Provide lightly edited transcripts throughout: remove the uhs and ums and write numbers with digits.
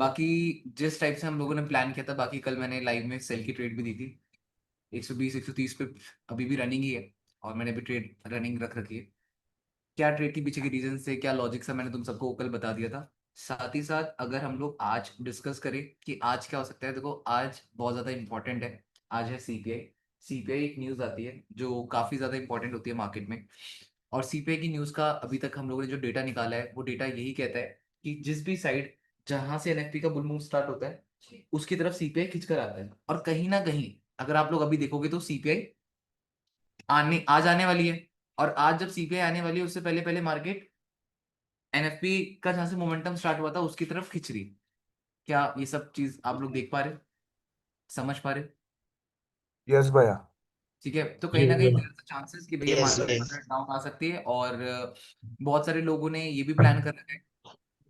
बाकी जिस टाइप से हम लोगों ने प्लान किया था, बाकी कल मैंने लाइव में सेल की ट्रेड भी दी थी 120 130 पे, अभी भी रनिंग ही है। और मैंने भी ट्रेड रनिंग रख रखी है। क्या ट्रेड के पीछे के रीजन से क्या लॉजिक से मैंने तुम सबको कल बता दिया था। साथ ही साथ अगर हम लोग आज डिस्कस करें कि आज क्या हो सकता है, देखो आज बहुत ज्यादा इंपॉर्टेंट है। आज है सीपीआई। सीपीआई एक न्यूज आती है जो काफी ज्यादा इंपॉर्टेंट होती है मार्केट में। और सीपीआई की न्यूज का अभी तक हम लोगों ने जो डेटा निकाला है वो डेटा यही कहता है कि जिस भी साइड जहां से एनएफपी का बुल मूव स्टार्ट होता है उसकी तरफ सीपीआई खिंचकर आता है। और कहीं ना कहीं अगर आप लोग अभी देखोगे तो सीपीआई आने आज आने वाली है। और आज जब सीपीआई आने वाली है उससे पहले पहले मार्केट एनएफपी का जहां से मोमेंटम स्टार्ट हुआ था उसकी तरफ खिंच रही। क्या ये सब चीज आप लोग देख पा रहे, समझ पा रहे? यस भैया। ठीक है, तो जी कहीं ना कहीं भैया। देयर इज चांसेस कि भैया यस मार्केट यस। डाउन आ सकती है। और बहुत सारे लोगों ने ये भी प्लान कर रखा है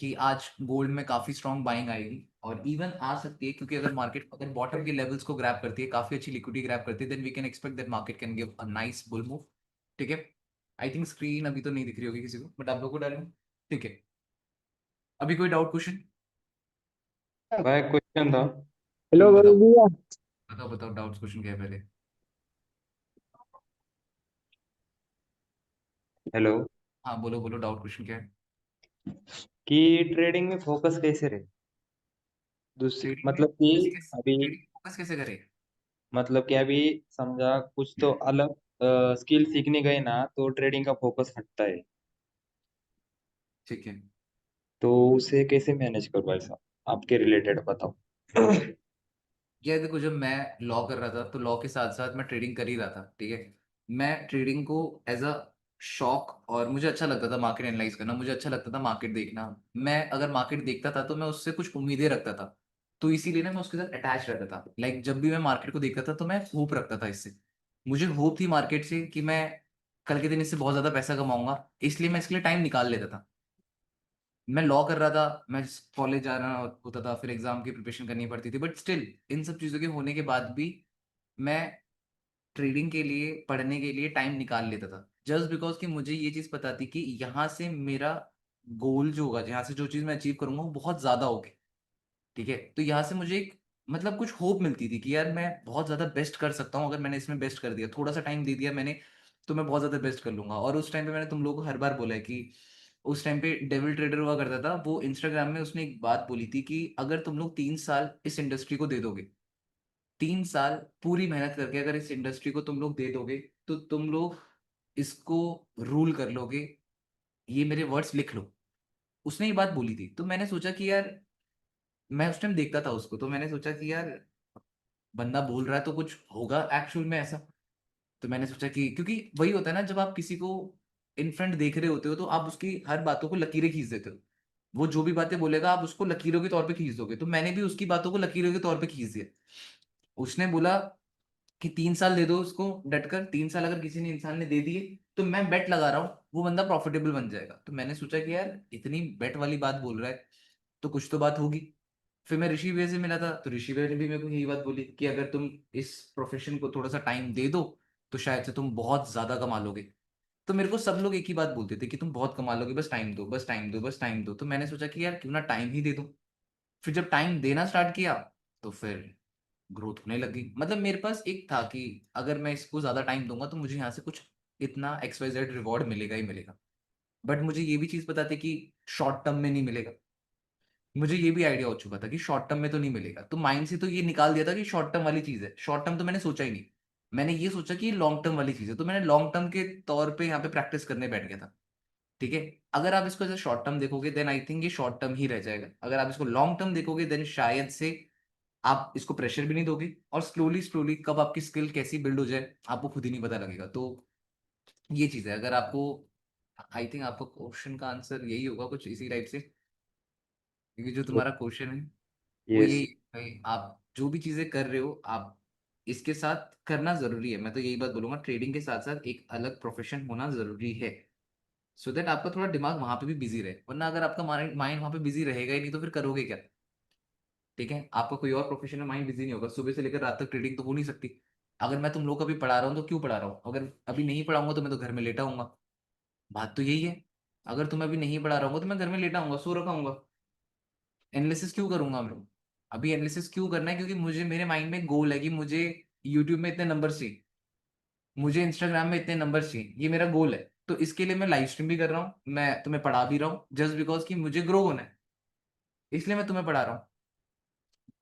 कि आज गोल्ड में काफी स्ट्रॉन्ग बाइंग आएगी और इवन आ सकती है, क्योंकि अगर मार्केट अगर बॉटम के लेवल्स को ग्रैब करती है, काफी अच्छी लिक्विडिटी ग्रैब करती है, then we can expect that market can give a nice bull move. ठीक है। आई थिंक स्क्रीन अभी तो नहीं दिख रही होगी किसी को, बट आप लोग को डालूं। ठीक है। अभी कोई डाउट क्वेश्चन? भाई क्वेश्चन था। हेलो बताओ भैया। बताओ बताओ, डाउट्स क्वेश्चन क्या है पहले? हेलो। हाँ बोलो बोलो, डाउट क्वेश्चन क्या है? कि ट्रेडिंग में फोकस कैसे रहे? ट्रेडिंग में मतलब कि फोकस कैसे, अभी, ट्रेडिंग फोकस कैसे करें? मतलब कि अभी समझा कुछ तो अलग स्किल सीखने गए ना तो ट्रेडिंग का फोकस हटता है। ठीक है। तो उसे कैसे मैनेज करो ऐसा? आपके रिलेटेड बताओ। यार देखो, जब मैं लॉ कर रहा था तो लॉ के साथ साथ मैं ट्रेडिंग कर ही रहा था। ठीक है। मैं ट्रेडिंग को एज अ शौक, और मुझे अच्छा लगता था मार्केट एनालाइज करना, मुझे अच्छा लगता था मार्केट देखना। मैं अगर मार्केट देखता था तो मैं उससे कुछ उम्मीदें रखता था। तो इसीलिए ना मैं उसके साथ अटैच रहता था। लाइक जब भी मैं मार्केट को देखता था तो मैं होप रखता था इससे। मुझे होप थी मार्केट से कि मैं कल के दिन इससे बहुत ज्यादा पैसा कमाऊंगा, इसलिए मैं इसके लिए टाइम निकाल लेता था। मैं लॉ कर रहा था, मैं कॉलेज जाना होता था, फिर एग्जाम की प्रिपरेशन करनी पड़ती थी, बट स्टिल इन सब चीज़ों के होने के बाद भी मैं ट्रेडिंग के लिए पढ़ने के लिए टाइम निकाल लेता था, जस्ट बिकॉज कि मुझे ये चीज़ पता थी कि यहाँ से मेरा गोल जो होगा, यहाँ से जो चीज़ मैं अचीव करूंगा वो बहुत ज़्यादा होगी। ठीक है। तो यहाँ से मुझे एक मतलब कुछ होप मिलती थी कि यार मैं बहुत ज़्यादा बेस्ट कर सकता हूँ, अगर मैंने इसमें बेस्ट कर दिया, थोड़ा सा टाइम दे दिया मैंने, तो मैं बहुत ज़्यादा बेस्ट कर लूंगा। और उस टाइम पे मैंने तुम लोगों को हर बार बोला है कि उस टाइम पे डेविल ट्रेडर हुआ करता था, वो इंस्टाग्राम में उसने एक बात बोली थी कि अगर तुम लोग 3 साल इस इंडस्ट्री को दे दोगे, 3 साल पूरी मेहनत करके अगर इस इंडस्ट्री को तुम लोग दे दोगे, तो तुम लोग इसको रूल कर लोगे। ये मेरे वर्ड्स लिख लो। उसने ये बात बोली थी, तो मैंने सोचा कि यार, मैं उस टाइम देखता था उसको, तो मैंने सोचा कि यार बंदा बोल रहा है तो कुछ होगा एक्चुअल में ऐसा। तो मैंने सोचा कि क्योंकि वही होता है ना, जब आप किसी को इन फ्रंट देख रहे होते हो तो आप उसकी हर बातों को लकीरें खींच देते हो। वो जो भी बातें बोलेगा आप उसको लकीरों के तौर पे खींच दोगे, तो मैंने भी उसकी बातों को लकीरों के तौर पे खींच दिया। उसने बोला कि 3 साल दे दो उसको डटकर, 3 साल अगर किसी ने इंसान ने दे दिए तो मैं बेट लगा रहा हूँ वो बंदा प्रॉफिटेबल बन जाएगा। तो मैंने सोचा कि यार इतनी बेट वाली बात बोल रहा है तो कुछ तो बात होगी। फिर मैं ऋषि भैया से मिला था, तो ऋषि भैया ने भी मेरे को यही बात बोली कि अगर तुम इस प्रोफेशन को थोड़ा सा टाइम दे दो तो शायद से तुम बहुत ज्यादा कमा लोगे। तो मेरे को सब लोग एक ही बात बोलते थे कि तुम बहुत कमा लोगे, बस टाइम दो, बस टाइम दो, बस टाइम दो। तो मैंने सोचा कि यार क्यों ना टाइम ही दे दूं। फिर जब टाइम देना स्टार्ट किया तो फिर ग्रोथ होने लगी। मतलब मेरे पास एक था कि अगर मैं इसको ज्यादा टाइम दूंगा तो मुझे यहाँ से कुछ इतना XYZ रिवॉर्ड मिलेगा ही मिलेगा। बट मुझे ये भी चीज पता थी कि शॉर्ट टर्म में नहीं मिलेगा। मुझे ये भी आइडिया हो चुका था कि शॉर्ट टर्म में तो नहीं मिलेगा, तो माइंड से तो ये निकाल दिया था कि शॉर्ट टर्म वाली चीज है। शॉर्ट टर्म तो मैंने सोचा ही नहीं। मैंने ये सोचा कि ये लॉन्ग टर्म वाली चीज है, तो मैंने लॉन्ग टर्म के तौर पे यहाँ पे प्रैक्टिस करने बैठ गया था। ठीक है। अगर आप इसको एज शॉर्ट टर्म देखोगे देन आई थिंक ये शॉर्ट टर्म ही रह जाएगा। अगर आप इसको लॉन्ग टर्म देखोगे देन शायद से आप इसको प्रेशर भी नहीं दोगे, और स्लोली स्लोली कब आपकी स्किल कैसी बिल्ड हो जाए आपको खुद ही नहीं पता लगेगा। तो ये चीज है। अगर आपको, आई थिंक आपका क्वेश्चन का आंसर यही होगा कुछ इसी टाइप से, क्योंकि जो तुम्हारा क्वेश्चन है वो यस। यही है भाई, आप जो भी चीजें कर रहे हो आप इसके साथ करना जरूरी है। मैं तो यही बात बोलूंगा, ट्रेडिंग के साथ साथ एक अलग प्रोफेशन होना जरूरी है, सो दैट आपका थोड़ा दिमाग वहां पे भी बिजी रहे। वरना अगर आपका माइंड माइंड वहां पे बिजी रहेगा ही नहीं तो फिर करोगे क्या? ठीक है। आपका कोई और प्रोफेशन में माइंड बिजी नहीं होगा, सुबह से लेकर रात तक ट्रेडिंग तो हो नहीं सकती। अगर मैं तुम लोग को अभी पढ़ा रहा हूँ तो क्यों पढ़ा रहा हूँ? अगर अभी नहीं पढ़ाऊंगा तो मैं तो घर में लेटा हूंगा। बात तो यही है। अगर तुम्हें अभी नहीं पढ़ा रहा हूँ तो मैं घर में लेटा हूंगा, सो रखा हूंगा। एनालिसिस क्यों करूंगा मैं? अभी एनालिसिस क्यों करना है? क्योंकि मुझे, मेरे माइंड में गोल है कि मुझे यूट्यूब में इतने नंबर चाहिए, मुझे इंस्टाग्राम में इतने नंबर चाहिए, ये मेरा गोल है। तो इसके लिए मैं लाइव स्ट्रीम भी कर रहा हूँ, मैं तुम्हें पढ़ा भी रहा हूँ, जस्ट बिकॉज कि मुझे ग्रो होना है, इसलिए मैं तुम्हें पढ़ा रहा हूँ।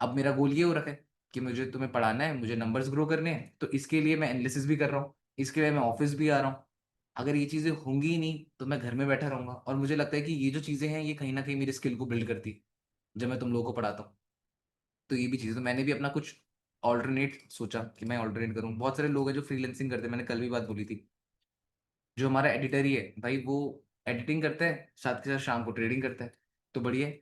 अब मेरा गोल ये हो रखा है कि मुझे तुम्हें पढ़ाना है, मुझे नंबर्स ग्रो करने हैं, तो इसके लिए मैं एनालिसिस भी कर रहा हूँ, इसके लिए मैं ऑफिस भी आ रहा हूँ। अगर ये चीजें होंगी ही नहीं तो मैं घर में बैठा रहूंगा, और मुझे लगता है कि ये जो चीजें हैं ये कहीं ना कहीं मेरी स्किल को बिल्ड करती है जब मैं तुम लोगों को पढ़ाता हूँ। तो ये भी चीज़, तो मैंने भी अपना कुछ ऑल्टरनेट सोचा कि मैं ऑल्टरनेट करूँ। बहुत सारे लोग हैं जो फ्रीलैंसिंग करते हैं, मैंने कल भी बात बोली थी। जो हमारा एडिटर ही है भाई, वो एडिटिंग करता है, साथ के साथ शाम को ट्रेडिंग करता है, तो बढ़िया है।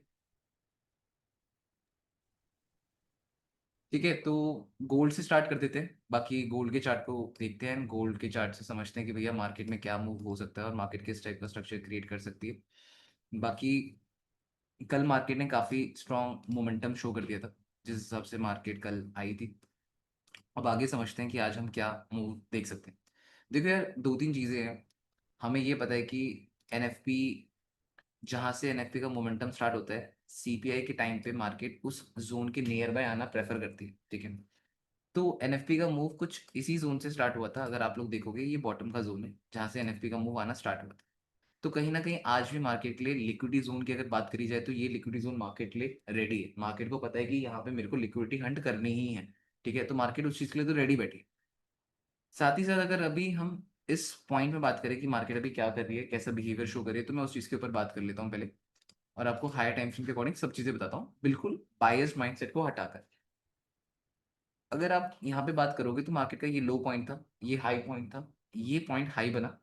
ठीक है, तो गोल्ड से स्टार्ट कर देते हैं, बाकी गोल्ड के चार्ट को देखते हैं, गोल्ड के चार्ट से समझते हैं कि भैया मार्केट में क्या मूव हो सकता है और मार्केट किस टाइप का स्ट्रक्चर क्रिएट कर सकती है। बाकी कल मार्केट ने काफ़ी स्ट्रॉन्ग मोमेंटम शो कर दिया था, जिस हिसाब से मार्केट कल आई थी। अब आगे समझते हैं कि आज हम क्या मूव देख सकते हैं। देखो यार, दो तीन चीज़ें हैं। हमें ये पता है कि एनएफपी, जहाँ से एनएफपी का मोमेंटम स्टार्ट होता है, सीपीआई के टाइम पे मार्केट उस जोन के नियर बाय आना प्रेफर करती है, ठीक है। तो एनएफपी का मूव कुछ इसी जोन से स्टार्ट हुआ था, अगर आप लोग देखोगे ये बॉटम का जोन है जहाँ से एनएफपी का मूव आना स्टार्ट हुआ था। तो कहीं ना कहीं आज भी मार्केट के लिए लिक्विडिटी जोन की अगर बात करी जाए तो ये लिक्विडिटी जोन मार्केट के लिए रेडी है। मार्केट को पता है कि यहाँ पे मेरे को लिक्विडिटी हंट करनी ही है, ठीक है, तो मार्केट उस चीज़ के लिए तो रेडी बैठी है। साथ ही साथ अगर अभी हम इस पॉइंट में बात करें कि मार्केट अभी क्या कर रही है, कैसा बिहेवियर शो कर रही है, तो मैं उस चीज़ के ऊपर बात कर लेता हूँ पहले, और आपको हायर टाइम फ्रेम के अकॉर्डिंग सब चीज़ें बताता हूँ, बिल्कुल बायस्ड माइंडसेट को हटाकर। अगर आप यहाँ पे बात करोगे तो मार्केट का ये लो पॉइंट था, ये हाई पॉइंट था, ये पॉइंट हाई बना,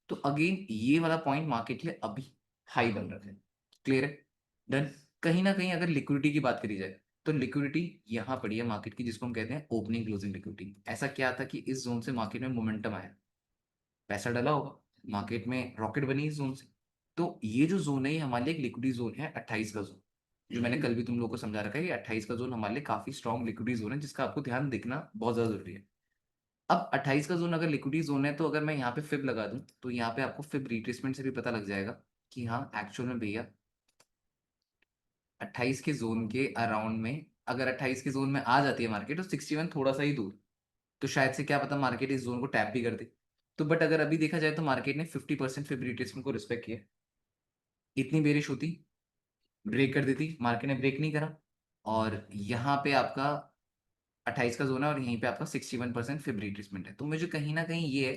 तो अगेन ये वाला पॉइंट मार्केट के लिए अभी हाई बन रहा है। क्लियर है? डन। कहीं ना कहीं अगर लिक्विडिटी की बात करी जाए तो लिक्विडिटी यहाँ पड़ी है मार्केट की, जिसको हम कहते हैं ओपनिंग क्लोजिंग लिक्विडिटी। ऐसा क्या था कि इस जोन से मार्केट में मोमेंटम आया, पैसा डला होगा, मार्केट में रॉकेट बनी इस जोन से। तो ये जो जोन है ये हमारे लिए एक लिक्विडिटी जोन है, 28 का जोन, जो मैंने कल भी तुम लोगों को समझा रखा है। ये 28 का जोन हमारे लिए काफी स्ट्रॉन्ग लिक्विडिटी जोन है, जिसका आपको ध्यान देखना बहुत ज्यादा जरूरी है। अब 28 का जोन अगर लिक्विडिटी जोन है, तो अगर मैं यहाँ पे फिब लगा दूं तो यहाँ पे आपको फिब रिट्रेसमेंट से भी पता लग जाएगा कि हाँ एक्चुअल में भैया 28 के जोन के अराउंड में, अगर 28 के जोन में आ जाती है मार्केट तो 61 थोड़ा सा ही दूर, तो शायद से क्या पता मार्केट इस जोन को टैप भी कर दे। तो बट अगर अभी देखा जाए तो मार्केट ने 50% फिब रिट्रेसमेंट को रिस्पेक्ट किया। इतनी बेरिश होती, ब्रेक कर देती, मार्केट ने ब्रेक नहीं करा, और यहाँ पे आपका 28 का जोन है और यहीं पे आपका 61% फिब रिट्रेसमेंट है। तो मुझे कहीं ना कहीं ये है,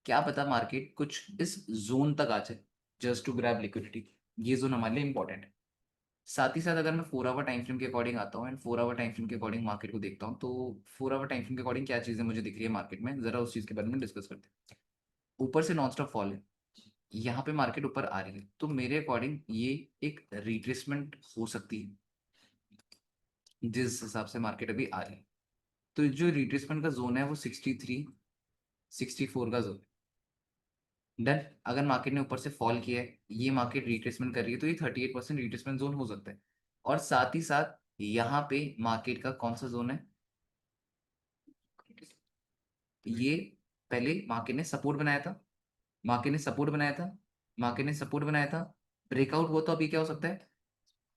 क्या पता मार्केट कुछ इस जोन तक आ जाए जस्ट टू ग्रैब लिक्विडिटी। ये जोन हमारे लिए इंपॉर्टेंट है। साथ ही साथ अगर मैं 4 आवर टाइम फ्रेम के अकॉर्डिंग आता हूँ एंड 4 आवर टाइम फ्रेम के अकॉर्डिंग मार्केट को देखता हूँ, तो 4 आवर टाइम फ्रेम के अकॉर्डिंग क्या चीज़ें मुझे दिख रही है मार्केट में, जरा उस चीज़ के बारे में डिस्कस करते हैं। ऊपर से नॉन स्टॉप फॉल है, यहाँ पे मार्केट ऊपर आ रही है, तो मेरे अकॉर्डिंग ये एक रिट्रेसमेंट हो सकती है जिस हिसाब से मार्केट अभी आ रही है। तो जो रिट्रेसमेंट का जोन है वो 63 64 का जोन। डन। अगर मार्केट ने ऊपर से फॉल किया है, ये मार्केट रिट्रेसमेंट कर रही है, तो ये 38% रिट्रेसमेंट जोन हो सकता है। और साथ ही साथ यहाँ पे मार्केट का कौन सा जोन है, ये पहले मार्केट ने सपोर्ट बनाया था, मार्केट ने सपोर्ट बनाया था, मार्केट ने सपोर्ट बनाया था, ब्रेकआउट हुआ तो अभी क्या हो सकता है,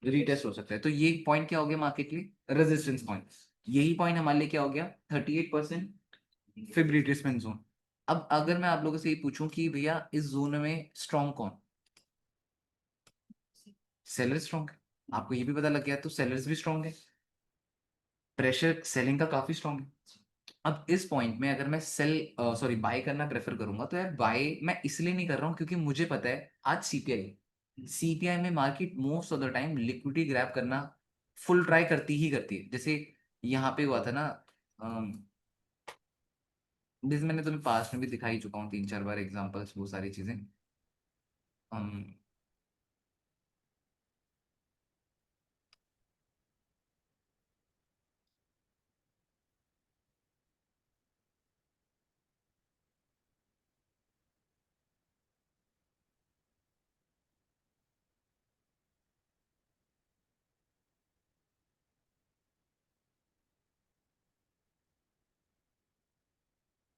रीटेस्ट हो सकता है। तो ये पॉइंट क्या हो गया मार्केट के लिए, रेजिस्टेंस पॉइंट। यही पॉइंट हमारे लिए क्या हो गया, 38% फिब रिट्रेसमेंट जोन। अब अगर मैं आप लोगों से ये पूछूं कि भैया इस जोन में स्ट्रॉन्ग कौन, सेलर स्ट्रॉन्ग है, आपको ये भी पता लग गया, तो सेलर्स भी स्ट्रॉन्ग है, प्रेशर सेलिंग का काफी स्ट्रॉन्ग है। अब इस पॉइंट में अगर मैं सेल सॉरी बाय करना प्रेफर करूंगा, तो यार बाय मैं इसलिए नहीं कर रहा हूँ क्योंकि मुझे पता है आज सीपीआई, सीपीआई में market most of the time liquidity grab करना फुल ट्राई करती ही करती है। जैसे यहाँ पे हुआ था ना, जैसे मैंने तुम्हें पास्ट में भी दिखाई चुका हूँ 3 4 बार एग्जांपल्स, वो सारी चीजें। अम,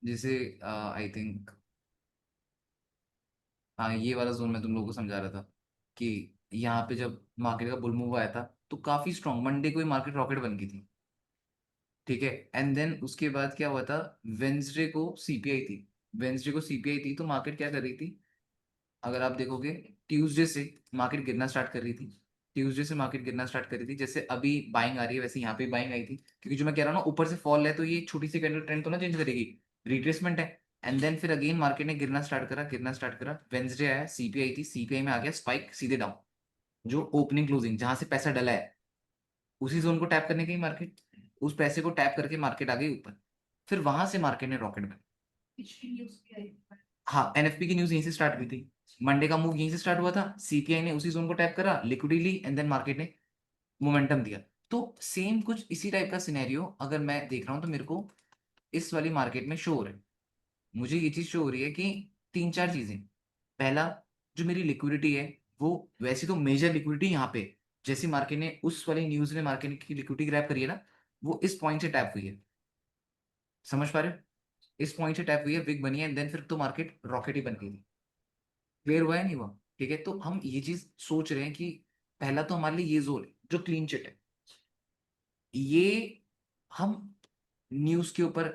जैसे आई थिंक, हाँ ये वाला जोन मैं तुम लोगों को समझा रहा था कि यहाँ पे जब मार्केट का बुल मूव आया था, तो काफी स्ट्रॉन्ग मंडे को ही मार्केट रॉकेट बन गई थी, ठीक है। एंड देन उसके बाद क्या हुआ था, वेंसडे को सीपीआई थी, वेंसडे को सीपीआई थी तो मार्केट क्या कर रही थी, अगर आप देखोगे ट्यूसडे से मार्केट गिरना स्टार्ट कर रही थी, ट्यूसडे से मार्केट गिरना स्टार्ट कर रही थी, जैसे अभी बाइंग आ रही है वैसे यहाँ पे बाइंग आई थी, क्योंकि जो मैं कह रहा हूँ ना ऊपर से फॉल है तो ये छोटी सी कैंडल ट्रेंड तो ना चेंज करेगी, रिट्रेसमेंट है। एंड देन फिर अगेन मार्केट ने गिरना स्टार्ट करा, गिरना स्टार्ट करा, वेंसडे आया, सीपीआई थी, सीपीआई में आ गया स्पाइक सीधे डाउन, जो ओपनिंग क्लोजिंग जहां से पैसा डला है उसी जोन को टैप करने गई मार्केट, उस पैसे को टैप करके मार्केट आ गई ऊपर, फिर वहां से मार्केट ने रॉकेट बना। हाँ, एनएफपी की न्यूज यहीं से स्टार्ट हुई थी, मंडे का मूव यहीं से स्टार्ट हुआ था, सीपीआई ने उसी जोन को टैप करा, लिक्विडिटी ली, एंड देन मार्केट ने मोमेंटम दिया। तो सेम कुछ इसी टाइप का सिनेरियो अगर मैं देख रहा हूँ तो मेरे को इस वाली मार्केट में शो हो रहा है, मुझे ये चीज शो हो रही है कि तीन चार चीजें। पहला, जो मेरी लिक्विडिटी है वो वैसे तो मेजर लिक्विडिटी यहाँ पे, जैसी मार्केट ने उस वाली न्यूज ने मार्केट की लिक्विडिटी ग्रैब करी है ना, वो इस पॉइंट से टैप हुई है, समझ पा रहे हो, इस पॉइंट से टैप हुई है, विग बनी है, एंड देन फिर तो मार्केट रॉकेट ही बन गई थी। क्लियर हुआ है नहीं हुआ, ठीक है। तो हम ये चीज सोच रहे हैं कि पहला तो हमारे लिए ये जोन है जो क्लीन चिट है, ये हम न्यूज के ऊपर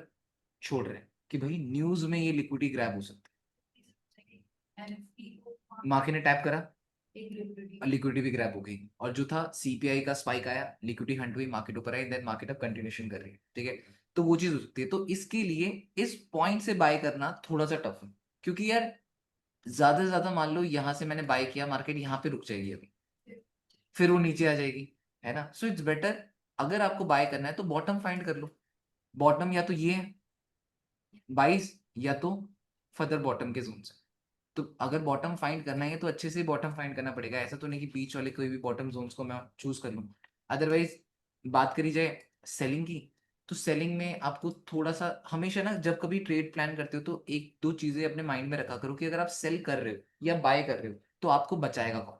छोड़ रहे हैं कि भाई न्यूज में ये लिक्विडिटी ग्रैब हो सकती है, मार्केट ने टैप करा, लिक्विडिटी भी ग्रैब हो गई, और जो था सीपीआई का स्पाइक आया, लिक्विडिटी हंट हुई, मार्केट ऊपर आई, देन मार्केट अब कंटिन्यूशन कर रही है, ठीक है। तो वो चीज हो सकती है, तो इसके लिए इस पॉइंट से बाय करना थोड़ा सा टफ है, क्योंकि यार ज्यादा से ज्यादा मान लो यहाँ से मैंने बाय किया, मार्केट यहाँ पे रुक जाएगी अभी, फिर वो नीचे आ जाएगी, है ना। सो इट्स बेटर, अगर आपको बाय करना है तो बॉटम फाइंड कर लो, बॉटम या तो ये है 22, या तो फर्दर बॉटम के जोन से। तो अगर बॉटम फाइंड करना है तो अच्छे से बॉटम फाइंड करना पड़ेगा, ऐसा तो नहीं कि बीच वाले कोई भी बॉटम जोन्स को मैं चूज कर लूँ। अदरवाइज बात करी जाए सेलिंग की, तो सेलिंग में आपको थोड़ा सा हमेशा ना, जब कभी ट्रेड प्लान करते हो तो एक दो चीजें अपने माइंड में रखा करो कि अगर आप सेल कर रहे हो या बाय कर रहे हो तो आपको बचाएगा कौन।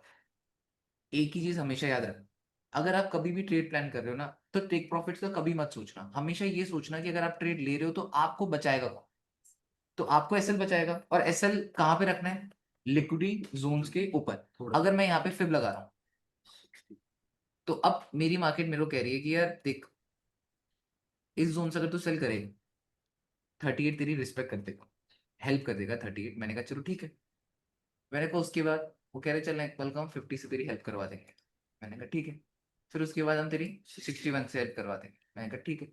एक ही चीज हमेशा याद रखना, अगर आप कभी भी ट्रेड प्लान कर रहे हो ना, तो टेक प्रॉफिट्स का कभी मत सोचना, हमेशा ये सोचना कि अगर आप ट्रेड ले रहे हो तो आपको बचाएगा कौन। तो आपको एसएल बचाएगा, और एसएल कहाँ पे रखना है, लिक्विडिटी जोन्स के ऊपर। अगर मैं यहाँ पे फिब लगा रहा हूँ तो अब मेरी मार्केट मेरे को कह रही है कि यार देख, इस जोन से अगर तू सेल करेगा 38 तेरी रिस्पेक्ट कर देगा, हेल्प कर देगा 38, मैंने कहा चलो ठीक है। मैंने कहा उसके बाद वो कह रहे चल कल का हम 50 से तेरी हेल्प करवा देंगे, मैंने कहा ठीक है। फिर उसके बाद हम तेरी 61 से हेल्प करवा देंगे, मैंने कहा ठीक है।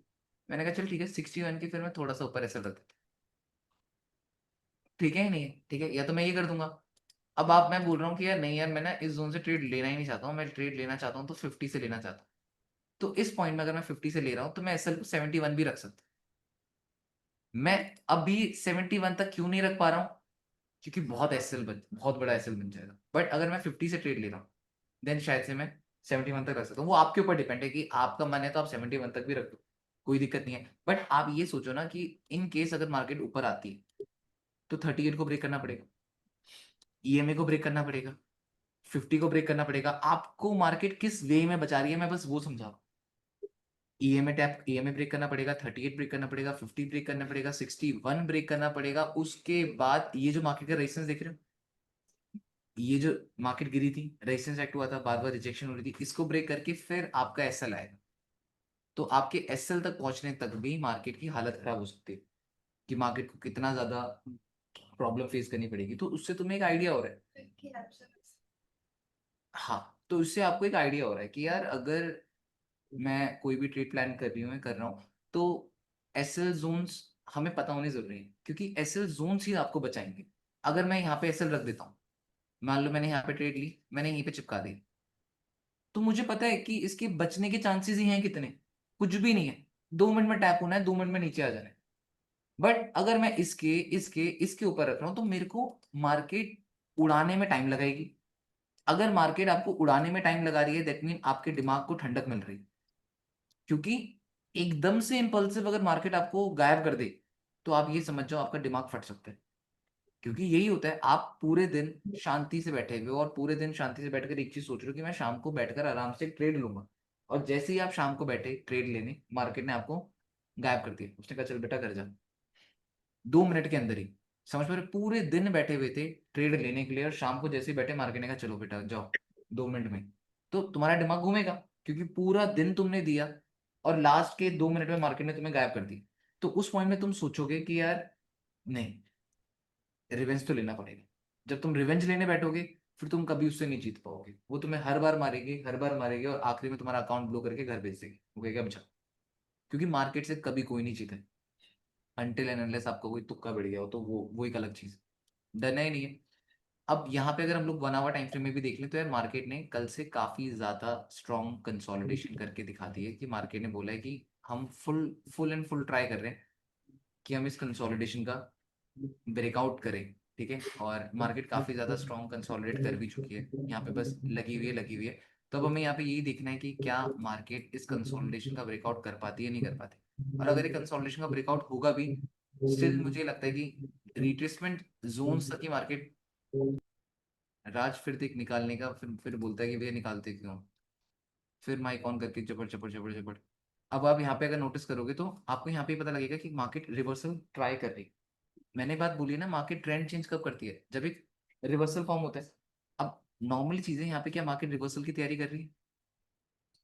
मैंने कहा चल ठीक है 61 की फिर मैं थोड़ा सा ऊपर एसएल रख देता हूँ, ठीक है ही नहीं है, ठीक है, या तो मैं ये कर दूंगा। अब आप, मैं बोल रहा हूँ कि यार नहीं यार, मैं ना इस जोन से ट्रेड लेना ही नहीं चाहता हूँ, मैं ट्रेड लेना चाहता हूँ तो 50 से लेना चाहता हूँ। तो इस पॉइंट में अगर मैं 50 से ले रहा हूँ तो मैं एसएल को 71 भी रख सकता हूँ। मैं अभी 71 तक क्यों नहीं रख पा रहा हूँ, क्योंकि बहुत बड़ा एसएल बन जाएगा, बट अगर मैं 50 से ट्रेड ले रहा हूँ देन शायद से मैं 71 तक रख सकता हूँ। वो आपके ऊपर डिपेंड है कि आपका मन है तो आप 71 तक भी रख दो, कोई दिक्कत नहीं है। बट आप ये सोचो ना कि इन केस अगर मार्केट ऊपर आती है तो 38 को ब्रेक करना पड़ेगा, ईएमए को ब्रेक करना पड़ेगा, 50 को ब्रेक करना पड़ेगा। आपको मार्केट किस वे में बचा रही है मैं बस वो समझा रहा हूँ। ईएमए ब्रेक करना पड़ेगा, 38 ब्रेक करना पड़ेगा, 50 ब्रेक करना पड़ेगा, 61 ब्रेक करना पड़ेगा। उसके बाद ये जो मार्केट का रेजिस्टेंस देख रहे हो, ये जो मार्केट गिरी थी, रेजिस्टेंस एक्ट हुआ था, बार बार रिजेक्शन हो रही थी, इसको ब्रेक करके फिर आपका एसएल आएगा। तो आपके एसएल तक पहुंचने तक भी मार्केट की हालत खराब हो सकती है, कि मार्केट को कितना ज्यादा प्रॉब्लम फेस करनी पड़ेगी। तो उससे तुम्हें एक आइडिया हो रहा है, हाँ, तो इससे आपको एक आइडिया हो रहा है कि यार अगर मैं कोई भी ट्रेड प्लान कर रही हूँ, मैं कर रहा हूँ, तो एसएल जोन्स हमें पता होने जरूरी है, क्योंकि एसएल जोन्स ही आपको बचाएंगे। अगर मैं यहाँ पे एसएल रख देता हूँ, मान लो मैंने यहाँ पे ट्रेड ली, मैंने यहीं पे चिपका दी, तो मुझे पता है कि इसके बचने के चांसेस ही हैं कितने, कुछ भी नहीं है, 2 मिनट में टैप होना है, 2 मिनट में नीचे आ जाना है। बट अगर मैं इसके इसके इसके ऊपर रख रहा हूँ तो मेरे को मार्केट उड़ाने में टाइम लगाएगी। अगर मार्केट आपको उड़ाने में टाइम लगा रही है दैट मीन आपके दिमाग को ठंडक मिल रही है, क्योंकि एकदम से इम्पल्सिव अगर मार्केट आपको गायब कर दे तो आप ये समझ जाओ आपका दिमाग फट सकता है। क्योंकि यही होता है, आप पूरे दिन शांति से बैठे हुए हो और पूरे दिन शांति से बैठकर एक चीज सोच रहे हो कि मैं शाम को बैठकर आराम से ट्रेड लूंगा, और जैसे ही आप शाम को बैठे ट्रेड लेने, मार्केट ने आपको गायब कर दिया, उसने कहा चल बेटा कर जा, 2 मिनट के अंदर ही। समझ पा रहे हो? पूरे दिन बैठे हुए थे ट्रेड लेने के लिए, और शाम को जैसे ही बैठे मार्केट ने कहा चलो बेटा जाओ 2 मिनट में, तो तुम्हारा दिमाग घूमेगा, क्योंकि पूरा दिन तुमने दिया और लास्ट के 2 मिनट में मार्केट ने तुम्हें गायब कर दी। तो उस पॉइंट में तुम सोचोगे कि यार नहीं, रिवेंज तो लेना पड़ेगा। जब तुम रिवेंज लेने बैठोगे फिर तुम कभी उससे नहीं जीत पाओगे। वो तुम्हें हर बार मारेगी, हर बार मारेगी, और आखिरी में तुम्हारा अकाउंट ब्लॉक करके घर भेज देगी। वो कहेगा अब जाओ। क्योंकि मार्केट से कभी कोई नहीं जीता, अनटिल एंड अनलेस आपको कोई तुक्का बढ़ गया हो, तो वो एक अलग चीज, डरना ही नहीं है। अब यहाँ पे अगर हम लोग 1 आवर टाइम फ्रेम में भी देख लें तो यार मार्केट ने कल से काफी ज्यादा स्ट्रॉन्ग कंसोलिडेशन करके दिखा दी है। कि मार्केट ने बोला है कि हम full full and full try कर रहे हैं कि हम इस कंसोलिडेशन का ब्रेकआउट करें। ठीक है, और मार्केट काफी ज्यादा स्ट्रॉन्ग कंसोलिडेट कर भी चुकी है, यहाँ पे बस लगी हुई है, लगी हुई है। तो अब हमें यहाँ पे यही देखना है कि क्या मार्केट इस कंसोलिडेशन का ब्रेकआउट कर पाती है, नहीं कर पाती। और अगर ये कंसोलिडेशन का ब्रेकआउट होगा भी, स्टिल मुझे लगता है कि रिट्रेसमेंट जोन्स तक ही मार्केट, राज फिर देख निकालने का, फिर बोलता है कि भैया निकालते क्यों, फिर माइक ऑन करके जबर जबर जबर जबर। अब आप यहाँ पे अगर नोटिस करोगे तो आपको यहाँ पे ही पता लगेगा कि मार्केट रिवर्सल ट्राई कर रही है। मैंने बात बोली ना, मार्केट ट्रेंड चेंज कब करती है, जब एक रिवर्सल फॉर्म होता है। अब नॉर्मली चीजें यहाँ पे, क्या मार्केट रिवर्सल की तैयारी कर रही है?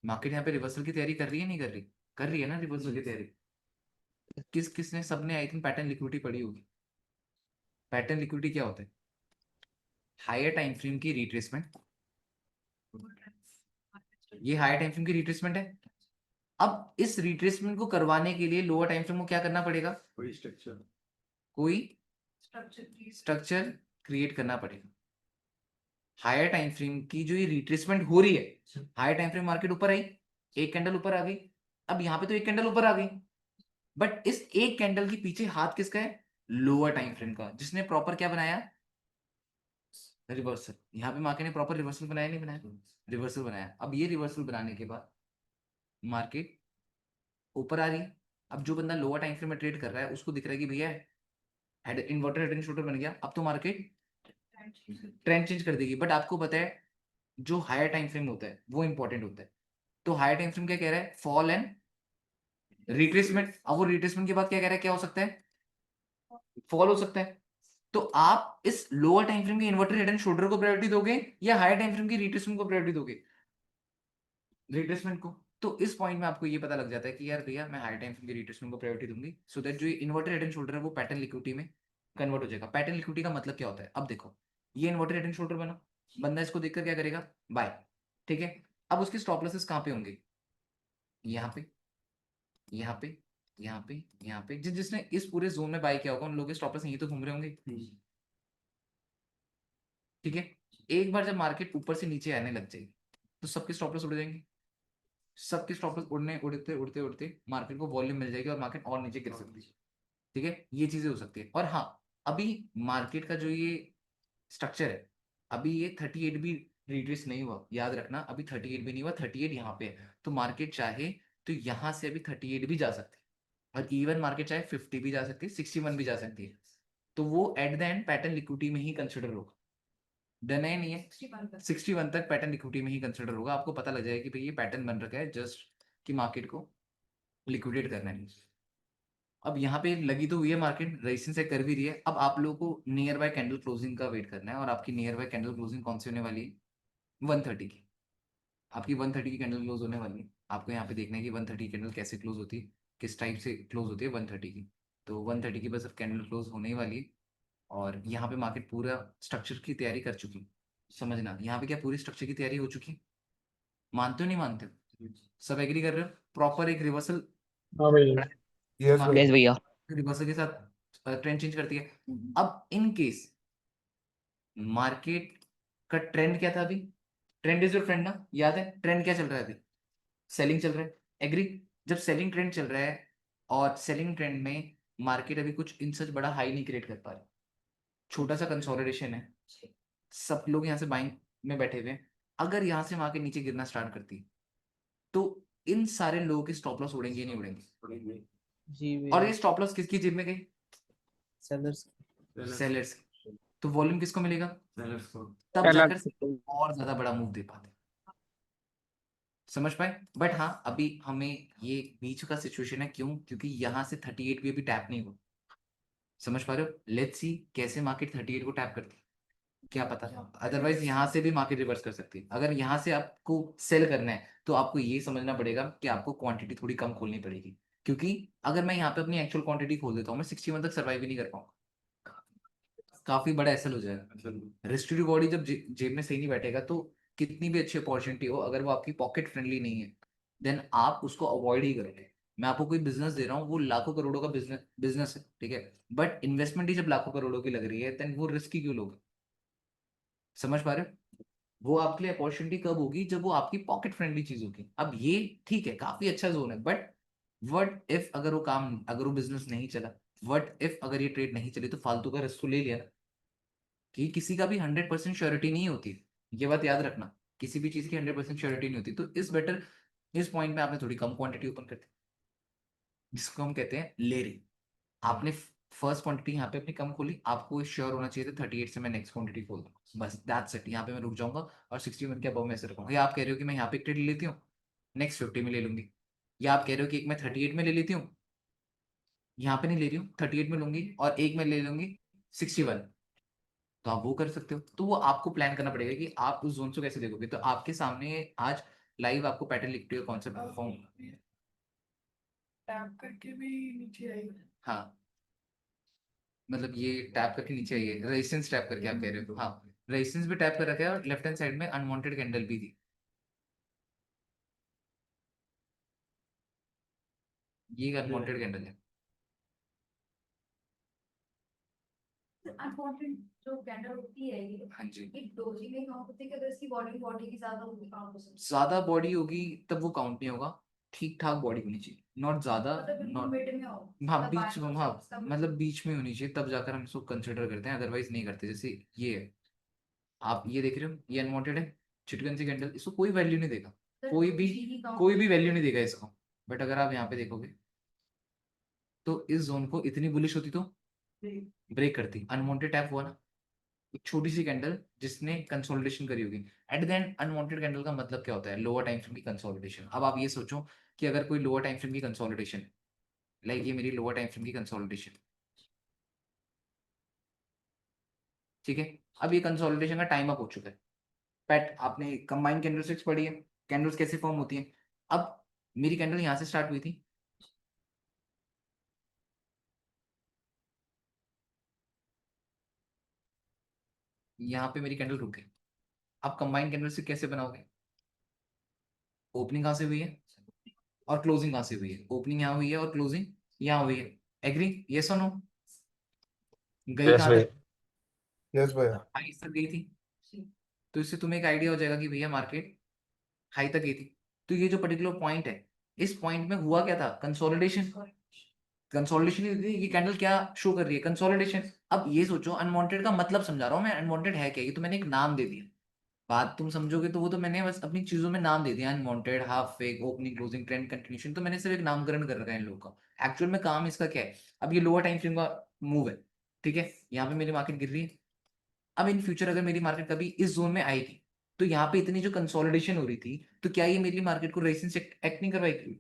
मार्केट यहाँ पे रिवर्सल की तैयारी कर रही है, नहीं कर रही? कर रही है ना रिवर्सल की तैयारी। किस किसने, सबने आई थिंक पैटर्न लिक्विडिटी पढ़ी होगी। पैटर्न लिक्विडिटी क्या होता है? हायर टाइम फ्रेम की रिट्रेसमेंट। ये हायर टाइम फ्रेम की रिट्रेसमेंट है। अब इस रिट्रेसमेंट को करवाने के लिए लोअर टाइम फ्रेम को क्या करना पड़ेगा? कोई स्ट्रक्चर, कोई स्ट्रक्चर क्रिएट करना पड़ेगा। हायर टाइम फ्रेम की जो ये रिट्रेसमेंट हो रही है, हायर टाइम फ्रेम मार्केट ऊपर आई, एक कैंडल ऊपर आ गई। अब यहाँ पे तो एक कैंडल ऊपर आ गई, बट इस एक कैंडल के पीछे हाथ किसका है? लोअर टाइम फ्रेम का, जिसने प्रॉपर क्या बनाया? रिवर्सल। यहाँ पे मार्केट ने प्रॉपर रिवर्सल बनाया, नहीं बनाया? रिवर्सल बनाया। अब ये रिवर्सल बनाने के बाद मार्केट ऊपर आ रही है। अब जो बंदा लोअर टाइम फ्रेम में ट्रेड कर रहा है उसको दिख रहा है कि भैया head inverter head and shoulder बन गया, अब तो मार्केट ट्रेंड चेंज कर देगी। बट आपको पता है जो हायर टाइम फ्रेम होता है वो इंपॉर्टेंट होता है। तो हायर टाइम फ्रेम क्या कह रहा है? Fall and retracement. अब वो रिट्रेसमेंट के बाद क्या कह रहा है, क्या हो सकता है? फॉल हो सकता है। तो आप इस लोअर टाइम फ्रेम के इन्वर्टर हेड एंड शोल्डर को प्रायोरिटी दोगे या हायर टाइम फ्रेम की रिट्रेसमेंट को प्रायोरिटी दोगे? रिट्रेसमेंट को। तो इस पॉइंट में आपको ये पता लग जाता है कि यार भैया मैं हायर टाइम फ्रेम की रिट्रेसमेंट को प्रायोरिटी दूंगी, सो दैट जो इन्वर्टर हेड एंड शोल्डर है वो पैटर्न लिक्विडिटी में कन्वर्ट हो जाएगा। पैटर्न लिक्विडिटी का मतलब क्या होता है? अब देखो, ये इन्वर्टर हेड एंड शोल्डर बना, बंदा इसको देखकर क्या करेगा? बाय। ठीक है। अब उसके स्टॉप लॉसेस कहाँ पे होंगे? यहाँ पे, यहाँ पे, यहाँ पे, यहाँ पे। जिसने इस पूरे जोन में बाय किया होगा उन लोगों के स्टॉप लॉस यहीं तो घूम रहे होंगे। ठीक है। एक बार जब मार्केट ऊपर से नीचे आने लग जाएगी तो सबके स्टॉप लॉस उड़ जाएंगे। सबके स्टॉप लॉस उड़ने, उड़ते उड़ते उड़ते मार्केट को वॉल्यूम मिल जाएगी और मार्केट और नीचे गिर सकती है। ठीक है, ये चीजें हो सकती है। और हाँ, अभी मार्केट का जो ये स्ट्रक्चर है, अभी ये 38 भी रिट्रेस नहीं हुआ, याद रखना। अभी 38 भी नहीं हुआ, 38 यहाँ पे है। तो मार्केट चाहे तो यहाँ से अभी 38 भी जा सकती है, और इवन मार्केट चाहे 50 भी जा सकती है, 61 भी जा सकती है। तो वो at the end pattern liquidity में ही कंसिडर होगा। डन है नहीं है? 61 तक पैटर्न लिक्विडिटी में ही कंसिडर होगा। आपको पता लग जाएगा कि भाई ये पैटर्न बन रखा है जस्ट कि मार्केट को लिक्विडेट करना है। अब यहाँ पे लगी तो हुई है मार्केट, रेजिस्टेंस से कर भी रही है। अब आप लोगों को नियर बाय कैंडल क्लोजिंग का वेट करना है, और आपकी नियर बाय कैंडल क्लोजिंग कौन सी होने वाली है? 130 की। आपकी 130 की कैंडल क्लोज होने वाली है। आपको यहाँ पे देखना है कि 130 की कैंडल कैसे क्लोज होती है, किस टाइप से क्लोज होती है 130 की। तो 130 की बस अब कैंडल क्लोज होने ही वाली है। और यहाँ पे मार्केट पूरा स्ट्रक्चर की तैयारी कर चुकी है। समझना, यहाँ पे क्या पूरी स्ट्रक्चर की तैयारी हो चुकी है? मानते हो नहीं मानते हो? सब एग्री कर रहे हो? प्रॉपर एक रिवर्सल हाँ भाई, यस भाई। यस भैया। रिवर्सल के साथ ट्रेंड चेंज करती है। अब इन केस मार्केट का ट्रेंड क्या था अभी? ट्रेंड इज योर फ्रेंड ना, याद है ट्रेंड क्या चल रहा है अभी? सेलिंग चल रहा है, एग्री? जब सेलिंग ट्रेंड चल रहा है और सेलिंग ट्रेंड में मार्केट अभी कुछ इन सच बड़ा हाई नहीं क्रिएट कर पा रही, छोटा सा कंसोलिडेशन है, सब लोग यहाँ से बाइंग में बैठे हुए हैं। अगर यहाँ से मार्केट नीचे गिरना स्टार्ट करती है तो इन सारे लोगों के स्टॉप लॉस उड़ेंगे नहीं उड़ेंगे? जी और भैया। ये स्टॉप लॉस किसकी जेब में गई? सेलर्स। सेलर्स। तो वॉल्यूम किसको मिलेगा? सेलर्स को। तब जाकर और ज्यादा बड़ा मूव दे पाते। समझ पाए? बट हाँ, अभी हमें ये बीच का सिचुएशन है, क्यों? क्योंकि यहाँ से 38 भी अभी टैप नहीं हुआ। समझ पा रहे हो? लेट्स सी कैसे मार्केट 38 को टैप करती है। क्या पता, अदरवाइज यहाँ से भी मार्केट रिवर्स कर सकती है। अगर यहाँ से आपको सेल करना है तो आपको ये समझना पड़ेगा कि आपको क्वांटिटी थोड़ी कम खोलनी पड़ेगी, क्योंकि अगर मैं यहाँ पे अपनी एक्चुअल क्वांटिटी खोल देता हूँ मैं 61 तक सर्वाइव ही नहीं कर पाऊंगा, काफी बड़ा एसएल हो जाएगा। रिस्क टू बॉडी जब जेब में सही नहीं बैठेगा तो कितनी भी अच्छी अपॉर्चुनिटी हो, अगर वो आपकी पॉकेट फ्रेंडली नहीं है देन आप उसको अवॉइड ही करोगे। मैं आपको कोई बिजनेस दे रहा हूँ, वो लाखों करोड़ों का बिजनेस बिजनेस है, ठीक है, बट इन्वेस्टमेंट ही जब लाखों करोड़ों की लग रही है देन वो रिस्क ही क्यों लोगे? समझ पा रहे हो? वो आपके लिए अपॉर्चुनिटी कब होगी जब वो आपकी पॉकेट फ्रेंडली चीज होगी। अब ये ठीक है, काफी अच्छा जोन है, बट व्हाट इफ अगर वो काम, अगर वो बिजनेस नहीं चला, व्हाट इफ अगर ये ट्रेड नहीं चली, तो फालतू का रिस्क तो ले लिया ना। कि किसी का भी 100% श्योरिटी नहीं होती, ये बात याद रखना, किसी भी चीज की 100% श्योरिटी नहीं होती। तो इस बेटर, इस पॉइंट में आपने थोड़ी कम क्वांटिटी ओपन कर दी, जिसको हम कहते हैं लेयरिंग। आपने फर्स्ट क्वांटिटी यहाँ पे अपनी कम खोली, आपको श्योर होना चाहिए था 38 से मैं नेक्स्ट क्वांटिटी खोल दूँ, बस दैट्स इट। यहाँ पे मैं रुक जाऊंगा और 61 के अबव में से रखूंगा। या आप कह रहे हो कि मैं यहाँ पे एक ट्रेड ले लेती हूँ, नेक्स्ट 50 में ले लूंगी, या आप कह रहे हो कि एक मैं 38 में ले लेती हूँ, यहाँ पे नहीं ले रही हूँ 38 में लूंगी और एक में ले लूंगी 61, तो आप वो कर सकते हो। तो वो आपको प्लान करना पड़ेगा कि आप उस जोन को कैसे देखोगे। तो आपके सामने आज लाइव आपको पैटर्न लिखते हुए कौन सा फॉर्म, टैप करके भी नीचे आई। हाँ, मतलब ये टैप करके नीचे आइए, रेजिस्टेंस टैप करके आप कह रहे हो, हाँ, रेजिस्टेंस भी टैप कर रखा है और लेफ्ट हैंड साइड में अनवांटेड कैंडल भी थी, ये अनवांटेड कैंडल है। अनवांटेड जो कैंडल होती है ये हाँ जी, डोजी में काउंट होती है कि अगर इसकी बॉडी की ज्यादा होगी काउंट हो सकती है। ज्यादा बॉडी होगी तब वो काउंट नहीं होगा, ठीक ठाक बॉडी होनी चाहिए, नॉट ज्यादा, मतलब बिल्कुल नॉट, मिड में हो, हाँ मतलब बीच में, बाएं हाँ सब मतलब बीच में होनी चाहिए, तब जाकर हम इसको कंसिडर करते हैं, अदरवाइज नहीं करते। जैसे ये है, आप ये देख रहे हो, ये अनवांटेड है, चिटकन सी कैंडल, इसको कोई वैल्यू नहीं देगा, कोई भी, डोजी की कोई काउंट भी वैल्यू नहीं देगा इसको। बट अगर आप यहाँ पे देखोगे तो इस जोन को इतनी बुलिश होती तो ब्रेक करती, अनवांटेड टैप हुआ ना, एक छोटी सी कैंडल जिसने कंसोलिडेशन करी होगी। At the end unwanted candle का मतलब क्या होता है? लोअर टाइम फ्रेम की कंसोलिडेशन। अब आप ये सोचो कि अगर कोई लोअर टाइम फ्रेम की कंसोलिडेशन, लाइक ये मेरी लोअर टाइम फ्रेम की कंसोलिडेशन, ठीक है, अब ये कंसोलिडेशन का टाइम अप हो चुका है, पैट आपने कंबाइन कैंडलस्टिक्स पढ़ी है, कैंडल्स कैसे फॉर्म होती है। अब मेरी कैंडल यहाँ से स्टार्ट हुई थी, यहाँ पे मेरी कैंडल रुक गई। आप कंबाइन कैंडलस्टिक कैसे बनाओगे? ओपनिंग कहाँ से हुई है और क्लोजिंग कहाँ से हुई है? ओपनिंग यहाँ हुई है और क्लोजिंग यहाँ हुई है। एग्री, यस और नो? गई यस कहाँ भैया। तक? यस भैया। हाई तक गई थी। तो इससे तुम्हें एक आइडिया हो जाएगा कि भैया मार्केट हाई तक गई थी। तो ये जो पर्टिकुलर पॉइंट है, इस पॉइंट में हुआ क्या था? कंसोलिडेशन। कंसोलिडेशन ही थी, ये कैंडल क्या शो कर रही है? कंसोलिडेशन। अब ये सोचो, अनवांटेड का मतलब समझा रहा हूँ मैं, अनवांटेड है क्या, ये तो मैंने एक नाम दे दिया। बात तुम समझोगे तो वो तो मैंने बस अपनी चीजों में नाम दे दिया, unwanted, half fake, opening, closing, trend continuation, तो मैंने सिर्फ एक नामकरण कर रखा है इन लोगों का। एक्चुअल में काम इसका क्या है? अब ये लोअर टाइम फ्रेम का मूव है, ठीक है, यहाँ पे मेरी मार्केट गिर रही है। अब इन फ्यूचर अगर मेरी मार्केट कभी इस जोन में आएगी तो यहाँ पे इतनी जो कंसोलिडेशन हो रही थी, तो क्या ये मेरी मार्केट को रेजिस्टेंस एक्ट नहीं करवाएगी?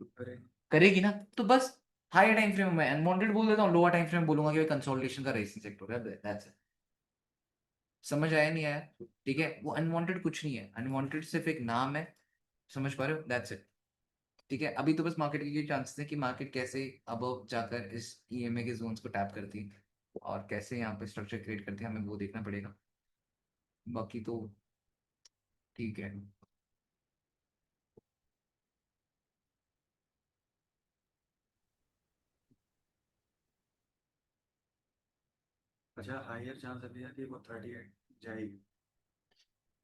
करेगी ना। तो बस हाई टाइम फ्रेम में अनवांटेड बोल देता हूँ, लोअर टाइम फ्रेम बोलूंगा कि कंसोलिडेशन का रेजिस्टेंस एक्ट हो रहा है, दैट्स इट। समझ आया नहीं आया? ठीक है, वो अनवांटेड कुछ नहीं है, अनवांटेड सिर्फ एक नाम है, समझ पा रहे हो? That's it. ठीक है, अभी तो बस मार्केट के ये चांसेस है कि मार्केट कैसे अब जाकर इस ईएमए के जोन्स को टैप करती है और कैसे यहाँ पे स्ट्रक्चर क्रिएट करती है, हमें वो देखना पड़ेगा। बाकी तो ठीक है। अच्छा, हायर चांस है भैया कि वो 38 जाएगी।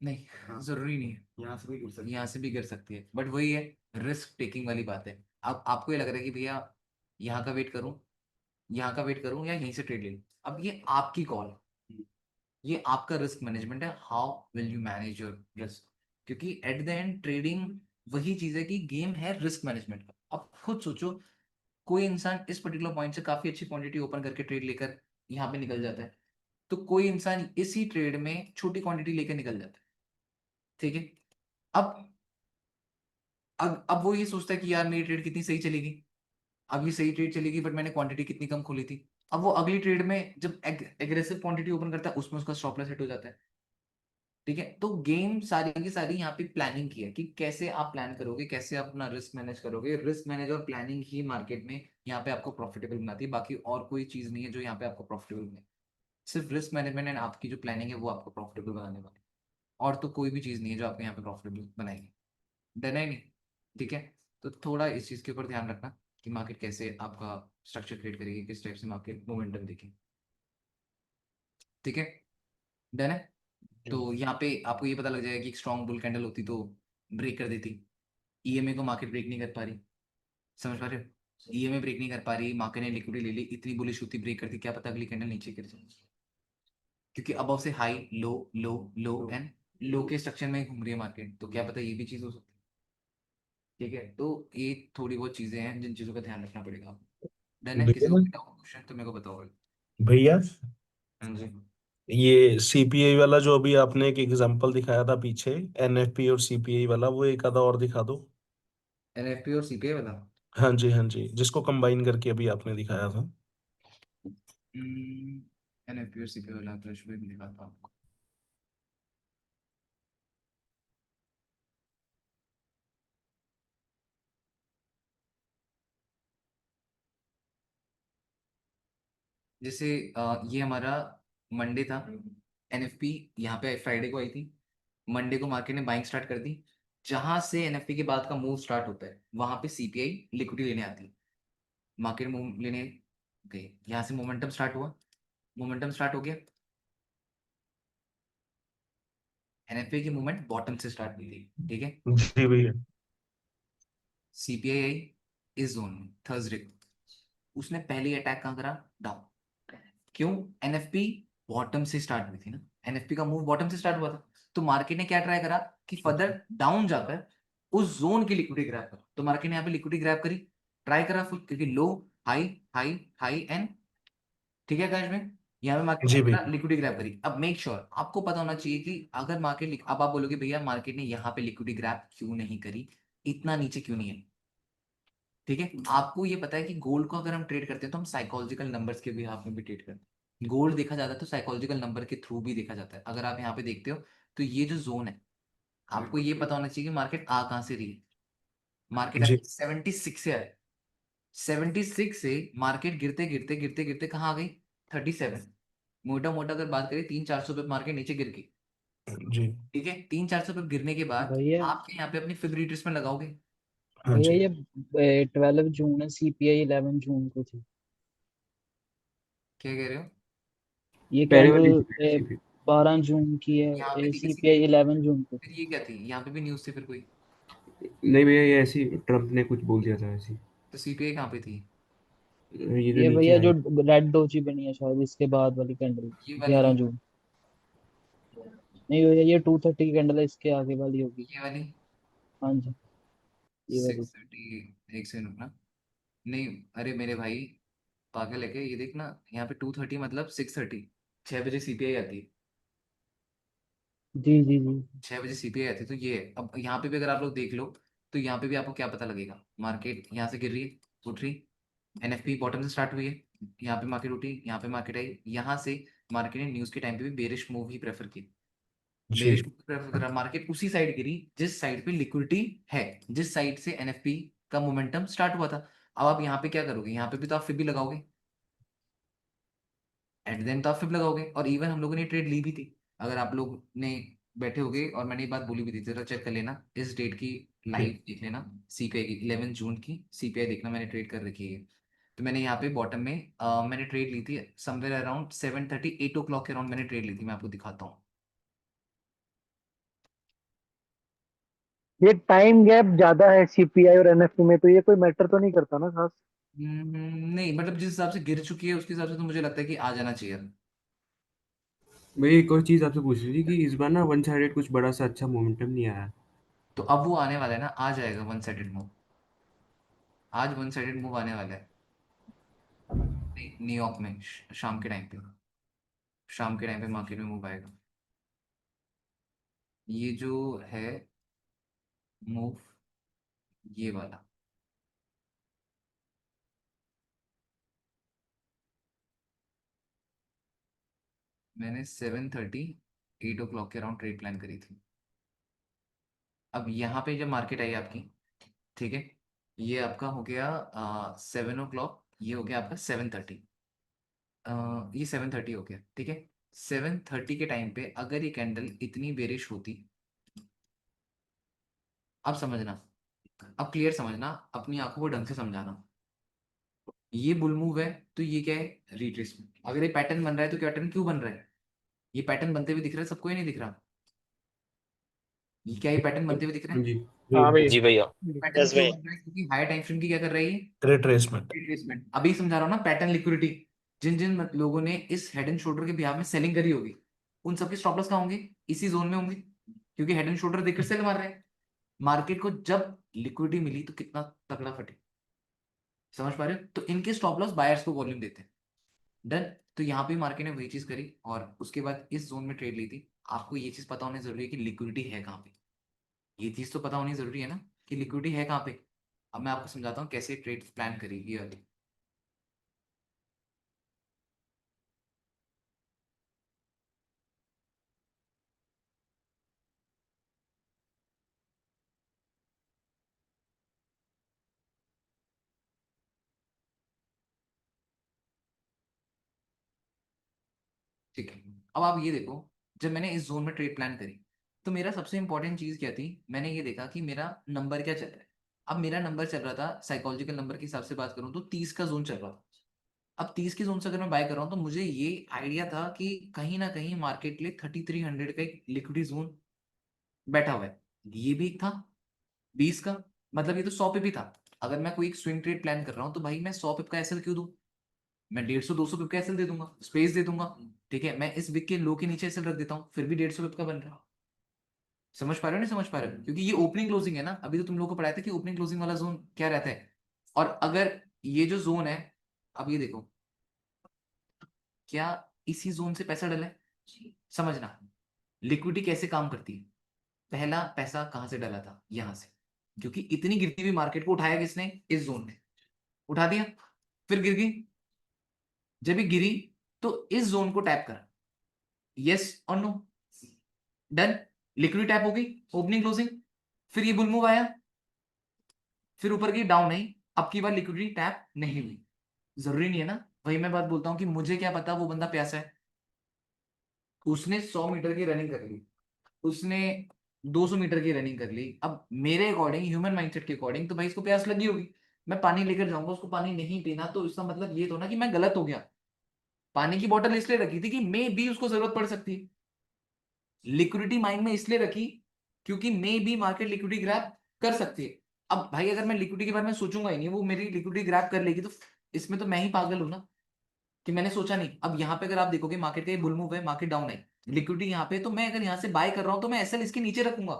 नहीं, हाँ। जरूरी नहीं है, यहाँ से भी गिर सकती यहाँ से भी गिर सकती है, बट वही है, रिस्क टेकिंग वाली बात है। अब आपको ये लग रहा है कि भैया यहाँ का वेट करूं, यहाँ का वेट करूं या यहीं से ट्रेड ले लूं, अब ये आपकी कॉल है, ये आपका रिस्क मैनेजमेंट है, how will you manage your risk. क्योंकि एट द एंड ट्रेडिंग वही चीज है कि गेम है रिस्क मैनेजमेंट का। अब खुद सोचो, कोई इंसान इस पर्टिकुलर पॉइंट से काफी अच्छी क्वांटिटी ओपन करके ट्रेड लेकर यहाँ पे निकल जाता है, तो कोई इंसान इसी ट्रेड में छोटी क्वांटिटी लेकर निकल जाता है, ठीक है। अब अब वो ये सोचता है कि यार मेरी ट्रेड कितनी सही चलेगी, अब ये सही ट्रेड चलेगी बट मैंने क्वांटिटी कितनी कम खोली थी। अब वो अगली ट्रेड में जब एग्रेसिव क्वांटिटी ओपन करता है उसमें उसका स्टॉप लॉस हिट हो जाता है, ठीक है, तो गेम सारी की सारी यहाँ पे प्लानिंग की है कि कैसे आप प्लान करोगे, कैसे आप अपना रिस्क मैनेज करोगे। रिस्क मैनेज और प्लानिंग ही मार्केट में यहाँ पे आपको प्रॉफिटेबल बनाती है, बाकी और कोई चीज नहीं है जो यहाँ पे आपको प्रॉफिटेबल बने। सिर्फ रिस्क मैनेजमेंट एंड आपकी जो प्लानिंग है वो आपको प्रॉफिटेबल बनाने वाली है। और तो कोई भी चीज नहीं है जो आपको यहाँ पे प्रॉफिटेबल बनाएगी। डन है नहीं? ठीक है, तो थोड़ा इस चीज के ऊपर ध्यान रखना कि मार्केट कैसे आपका स्ट्रक्चर क्रिएट करेगी, किस टाइप से मार्केट मोमेंटम देगी। ठीक है, डन है। तो यहाँ पे आपको ये पता लग जाएगा कि एक स्ट्रॉन्ग बुल कैंडल होती तो ब्रेक कर देती। ईएमए को मार्केट ब्रेक नहीं कर पा रही, समझ पा रहे हो? ईएमए ब्रेक नहीं कर पा रही, मार्केट ने लिक्विडिटी ले ली, इतनी बुलिश होती ब्रेक करती, क्या पता अगली कैंडल नीचे गिर जाए, क्योंकि अबव से high low low low and low के स्ट्रक्चर में घूम रही है मार्केट, तो क्या पता ये भी चीज हो सकती है। ठीक है, तो ये थोड़ी बहुत चीजें हैं जिन चीजों का ध्यान रखना पड़ेगा। डन है? किसी को भैया कोई डाउट क्वेश्चन तो मेरे को बताओ। भैया हाँ जी। ये सीपीआई वाला जो अभी आपने एक एग्जांपल दिखाया था पीछे, एनएफपी और सीपीआई वाला, वो एक आधा और दिखा दो। एनएफपी और सीपीआई वाला? हाँ जी, हाँ जी, जिसको कंबाइन करके अभी आपने दिखाया था। एनएफपी और सीपीआई वाला तो शुरू में दिखाता हूँ आपको। जैसे ये हमारा मंडे था, एनएफपी यहाँ पे फ्राइडे को आई थी, मंडे को मार्केट ने बाइंग स्टार्ट कर दी। जहां से एनएफपी के बाद का मूव स्टार्ट होता है वहां पे सीपीआई लिक्विडिटी लेने आती है, मार्केट मूव लेने गई, यहाँ से मोमेंटम स्टार्ट हुआ, मोमेंटम स्टार्ट हो गया, एनएफपी की मूवमेंट बॉटम से स्टार्ट हुई थी। ठीक है, जी भैया। सीपीआई आई इस जोन में थर्सडे को, उसने पहले अटैक कहाँ करा? डाउन। क्यों? एनएफपी बॉटम से स्टार्ट हुई थी ना, एनएफपी का मूव बॉटम से स्टार्ट हुआ था, तो मार्केट ने क्या ट्राई करा कि फर्दर डाउन जाकर उस जोन की लिक्विडिटी ग्रैब करा, तो मार्केट ने यहाँ पे लिक्विडिटी ग्रैब करी, ट्राई करा फुल, क्योंकि लो हाई हाई हाई एंड, ठीक है कैश में, यहाँ पे मार्केट जी क्या करा? भैया। लिक्विडिटी ग्रैब करी। अब मेक श्योर आपको पता होना चाहिए कि अगर मार्केट, अब आप बोलोगे भैया मार्केट ने यहाँ पे लिक्विडिटी ग्रैब क्यों नहीं करी, इतना नीचे क्यों नहीं है? ठीक है, आपको ये पता है कि गोल्ड को अगर हम ट्रेड करते हैं तो हम साइकोलॉजिकल नंबर्स के बिहाफ में भी ट्रेड करते हैं। गोल्ड देखा जाता है तो साइकोलॉजिकल नंबर के थ्रू भी देखा जाता है। अगर आप यहाँ पे देखते हो तो ये जो जोन है, आपको ये पता होना चाहिए कि मार्केट आ कहाँ से रही है। मार्केट जी 76 से आए, 76 से मार्केट गिरते गिरते गिरते गिरते कहाँ आ गई? 37। मोटा मोटा अगर बात करें 300-400 पे मार्केट नीचे गिर गई। जी। ठीक है, 300-400 पे गिरने के बाद भैया आपके यहाँ पे अपनी फिब रिट्रेसमेंट लगाओगे। हाँ भैया जी। ये 12 जून है, सीपीआई 11 जून को थी। क्या कह रहे हो? ये पहले वाली कैंडल 12 जून की यहाँ पे है, थी किसी, सीपीआई 11 जून को फिर थी। ये क्या थी? यहाँ पे भी न्यूज़ थी फिर कोई? नहीं भैया, ये ऐसी ट्रम्प ने कुछ बोल दिया था ऐसी। तो सीपीआई कहाँ पे थी? ये जो ये नीचे भैया आई। जो रेड डोजी बनी है शायद इसके बाद वाली कैंडल, ये वाली ग्यारह नहीं, जून नहीं भैया, ये 2:30 की कैंडल है, इसके आगे वाली होगी। ये वाली हाँ जी, ये वाली। 6:30। एक सेकंड रुकना। नहीं, अरे मेरे भाई पागल है क्या? ये देखना, यहाँ पे 2:30 मतलब 6:30, 6 बजे सीपीआई आती है। जी जी जी। 6 बजे सीपीआई आती है, तो ये है। अब यहाँ पे भी अगर आप लोग देख लो तो यहाँ पे भी आपको क्या पता लगेगा? मार्केट यहाँ से गिर रही है, उठ रही, एनएफपी बॉटम से स्टार्ट हुई है, यहाँ पे मार्केट उठी, यहाँ पे मार्केट आई, यहाँ से मार्केट ने न्यूज के टाइम पे भी बेरिश मूव ही प्रेफर की। जी। बेरिश मूव प्रेफर करा, मार्केट उसी साइड गिरी जिस साइड पे लिक्विडिटी है, जिस साइड से एनएफपी का मोमेंटम स्टार्ट हुआ था। अब आप यहाँ पे क्या करोगे? यहाँ पे भी तो आप फिर भी लगाओगे, एट देन तो आप फिर लगाओगे। और इवन हम लोगों ने ट्रेड ली भी थी, अगर आप लोग ने बैठे होगे और मैंने ये बात बोली भी थी, जरा चेक कर लेना इस डेट की, लाइव देख लेना सीपीआई की, 11 जून की सीपीआई देखना, मैंने ट्रेड कर रखी है। तो मैंने यहाँ पे बॉटम में मैंने ट्रेड ली थी समवेयर अराउंड 7:30, 8 o'clock के अराउंड मैंने ट्रेड ली थी, मैं आपको दिखाता हूँ। ये टाइम गैप ज्यादा है सीपीआई और एनएफटी में, तो ये कोई मैटर तो नहीं करता ना खास। नहीं मतलब जिस हिसाब से गिर चुकी है उसके हिसाब से तो मुझे लगता है कि आ जाना चाहिए। भैया एक और चीज आपसे पूछ रही थी कि इस बार ना वन साइडेड कुछ बड़ा सा अच्छा मोमेंटम नहीं आया। तो अब वो आने वाला है ना, आ जाएगा वन साइडेड मूव, आज वन साइडेड मूव आने वाला है। न्यूयॉर्क में शाम के टाइम पे, शाम के टाइम पे मार्केट में मूव आएगा। ये जो है मूव, ये वाला, मैंने 7:30 8 o'clock के अराउंड ट्रेड प्लान करी थी। अब यहाँ पे जब मार्केट आई आपकी, ठीक है, ये आपका हो गया 7 o'clock, ये हो गया आपका 7:30, ये 7:30 हो गया, ठीक है। 7:30 के टाइम पे अगर ये कैंडल इतनी बेरिश होती, अब समझना, अब क्लियर समझना, अपनी आंखों को ढंग से समझाना, ये बुल मूव है तो ये क्या है, रिट्रेसमेंट। अगर ये पैटर्न बन रहा है तो क्या पैटर्न क्यों बन रहा है, ये पैटर्न बनते हुए दिख रहा है सबको, ही नहीं दिख रहा, ये क्या ये पैटर्न बनते हुए दिख रहे हैं, जी हाँ भैया जी भैया। पैटर्न क्यों बन रहा है, क्योंकि हायर टाइम फ्रेम की क्या कर रही है, रिट्रेसमेंट। रिट्रेसमेंट। अभी समझा रहा हूँ ना, पैटर्न लिक्विडिटी, जिन जिन लोगों ने इस हेड एंड शोल्डर के बिहाफ में सेलिंग करी होगी, उन सबके स्टॉप लॉस कहाँ होंगे, इसी जोन में होंगे, क्योंकि हेड एंड शोल्डर देखकर सेल मार रहे हैं। मार्केट को जब लिक्विडिटी मिली तो कितना तगड़ा फटे, समझ पा रहे हो, तो इनके स्टॉप लॉस बायर्स को वॉल्यूम देते हैं। डन। तो यहाँ पे मार्केट ने वही चीज करी और उसके बाद इस जोन में ट्रेड ली थी। आपको ये चीज पता होनी जरूरी है कि लिक्विडिटी है कहाँ पे, ये चीज तो पता होनी जरूरी है ना कि लिक्विडिटी है कहाँ पे। अब मैं आपको समझाता हूँ कैसे ट्रेड प्लान करेगी ये वाली। ठीक है, अब आप ये देखो, जब मैंने इस जोन में ट्रेड प्लान करी तो मेरा सबसे इंपॉर्टेंट चीज क्या थी, मैंने ये देखा कि मेरा नंबर क्या चल रहा है। अब मेरा नंबर चल रहा था, साइकोलॉजिकल नंबर के हिसाब से बात करूं तो 30 का जोन चल रहा था। अब 30 के जोन से अगर मैं बाय कर रहा हूँ तो मुझे ये आइडिया था कि कहीं ना कहीं मार्केट के लिए 3300 का एक लिक्विडिटी जोन बैठा हुआ है। ये भी एक था 20 का, मतलब ये तो 100 पे भी था। अगर मैं कोई एक स्विंग ट्रेड प्लान कर रहा हूँ तो भाई मैं 100 पिप का एसएल क्यों दूं, मैं 150-200 पिप का एसएल दे दूंगा, स्पेस दे दूंगा। ठीक है, मैं इस विक के लो के नीचे एसएल रख देता हूँ, फिर भी 150 पिप का बन रहा है। समझ पा रहे हो नहीं समझ पा रहे हो, क्योंकि ये ओपनिंग क्लोजिंग है ना। अभी तो तुम लोगों को पढ़ाया था कि ओपनिंग क्लोजिंग वाला जोन क्या रहता है। और अगर ये जो जोन है, अब ये देखो, क्या इसी जोन से पैसा डला है, समझना लिक्विडिटी कैसे काम करती है। पहला पैसा कहां से डला था, यहां से, क्योंकि इतनी गिरती हुई मार्केट को उठाया किसने, इस जोन में उठा दिया, फिर गिर गई। जब ये गिरी तो इस जोन को टैप करा, यस और नो, डन, लिक्विड टैप हो गई, ओपनिंग क्लोजिंग। फिर ये बुल मूव आया, फिर ऊपर की डाउन आई, अब की बार लिक्विडिटी टैप नहीं हुई। जरूरी नहीं है ना, वही मैं बात बोलता हूं कि मुझे क्या पता वो बंदा प्यासा है, उसने 100 मीटर की रनिंग कर ली, उसने 200 मीटर की रनिंग कर ली। अब मेरे अकॉर्डिंग, ह्यूमन माइंडसेट के अकॉर्डिंग, तो भाई इसको प्यास लगी होगी, मैं पानी लेकर जाऊंगा, उसको पानी नहीं पीना, तो इसका मतलब ये तो ना कि मैं गलत हो गया। पानी की बोतल इसलिए रखी थी कि मे भी उसको जरूरत पड़ सकती है। लिक्विडिटी माइंड में इसलिए रखी क्योंकि मे भी मार्केट लिक्विडिटी ग्रैब कर सकती है। अब भाई अगर मैं लिक्विडिटी के बारे में सोचूंगा ही नहीं, वो मेरी लिक्विडिटी ग्रैब कर लेगी, तो इसमें तो मैं ही पागल हूं ना कि मैंने सोचा नहीं। अब यहाँ पे अगर आप देखोगे मार्केट का ये बुल मूव है, मार्केट डाउन है, लिक्विडिटी यहाँ पे, तो मैं अगर यहाँ से बाय कर रहा हूँ तो मैं एसएल इसके नीचे रखूंगा,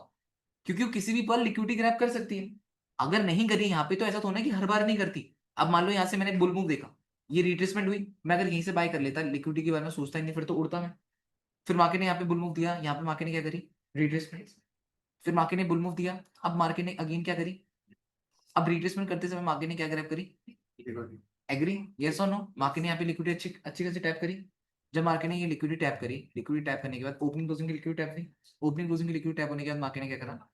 क्योंकि वो किसी भी पल लिक्विडिटी ग्रैब कर सकती है। अगर नहीं करी यहाँ पे तो ऐसा तो होना है कि हर बार नहीं करती। अब मान लो यहाँ से मैंने बुल मूव देखा, ये रिट्रेसमेंट हुई, मैं अगर यहीं से बाय कर लेता, लिक्विडिटी के बारे में सोचता ही नहीं, फिर तो उड़ता मैं। फिर मार्केट ने यहाँ पे बुल मूव दिया, यहाँ पे मार्केट ने क्या करी, रिट्रेसमेंट। फिर मार्केट ने बुल मूव दिया, अब मार्केट ने अगेन क्या करी, अब रिट्रेसमेंट करते समय मार्केट ने क्या ग्रैब करी, एग्री, यस और नो। मार्केट ने यहाँ पे लिक्विडिटी अच्छी अच्छी खासी टैप करी। जब मार्केट ने ये लिक्विडिटी टैप करी, लिक्विडिटी टैप करने के बाद ओपनिंग क्लोजिंग की लिक्विडिटी टैप करी, ओपनिंग क्लोजिंग की लिक्विडिटी टैप होने के बाद मार्केट ने क्या करा,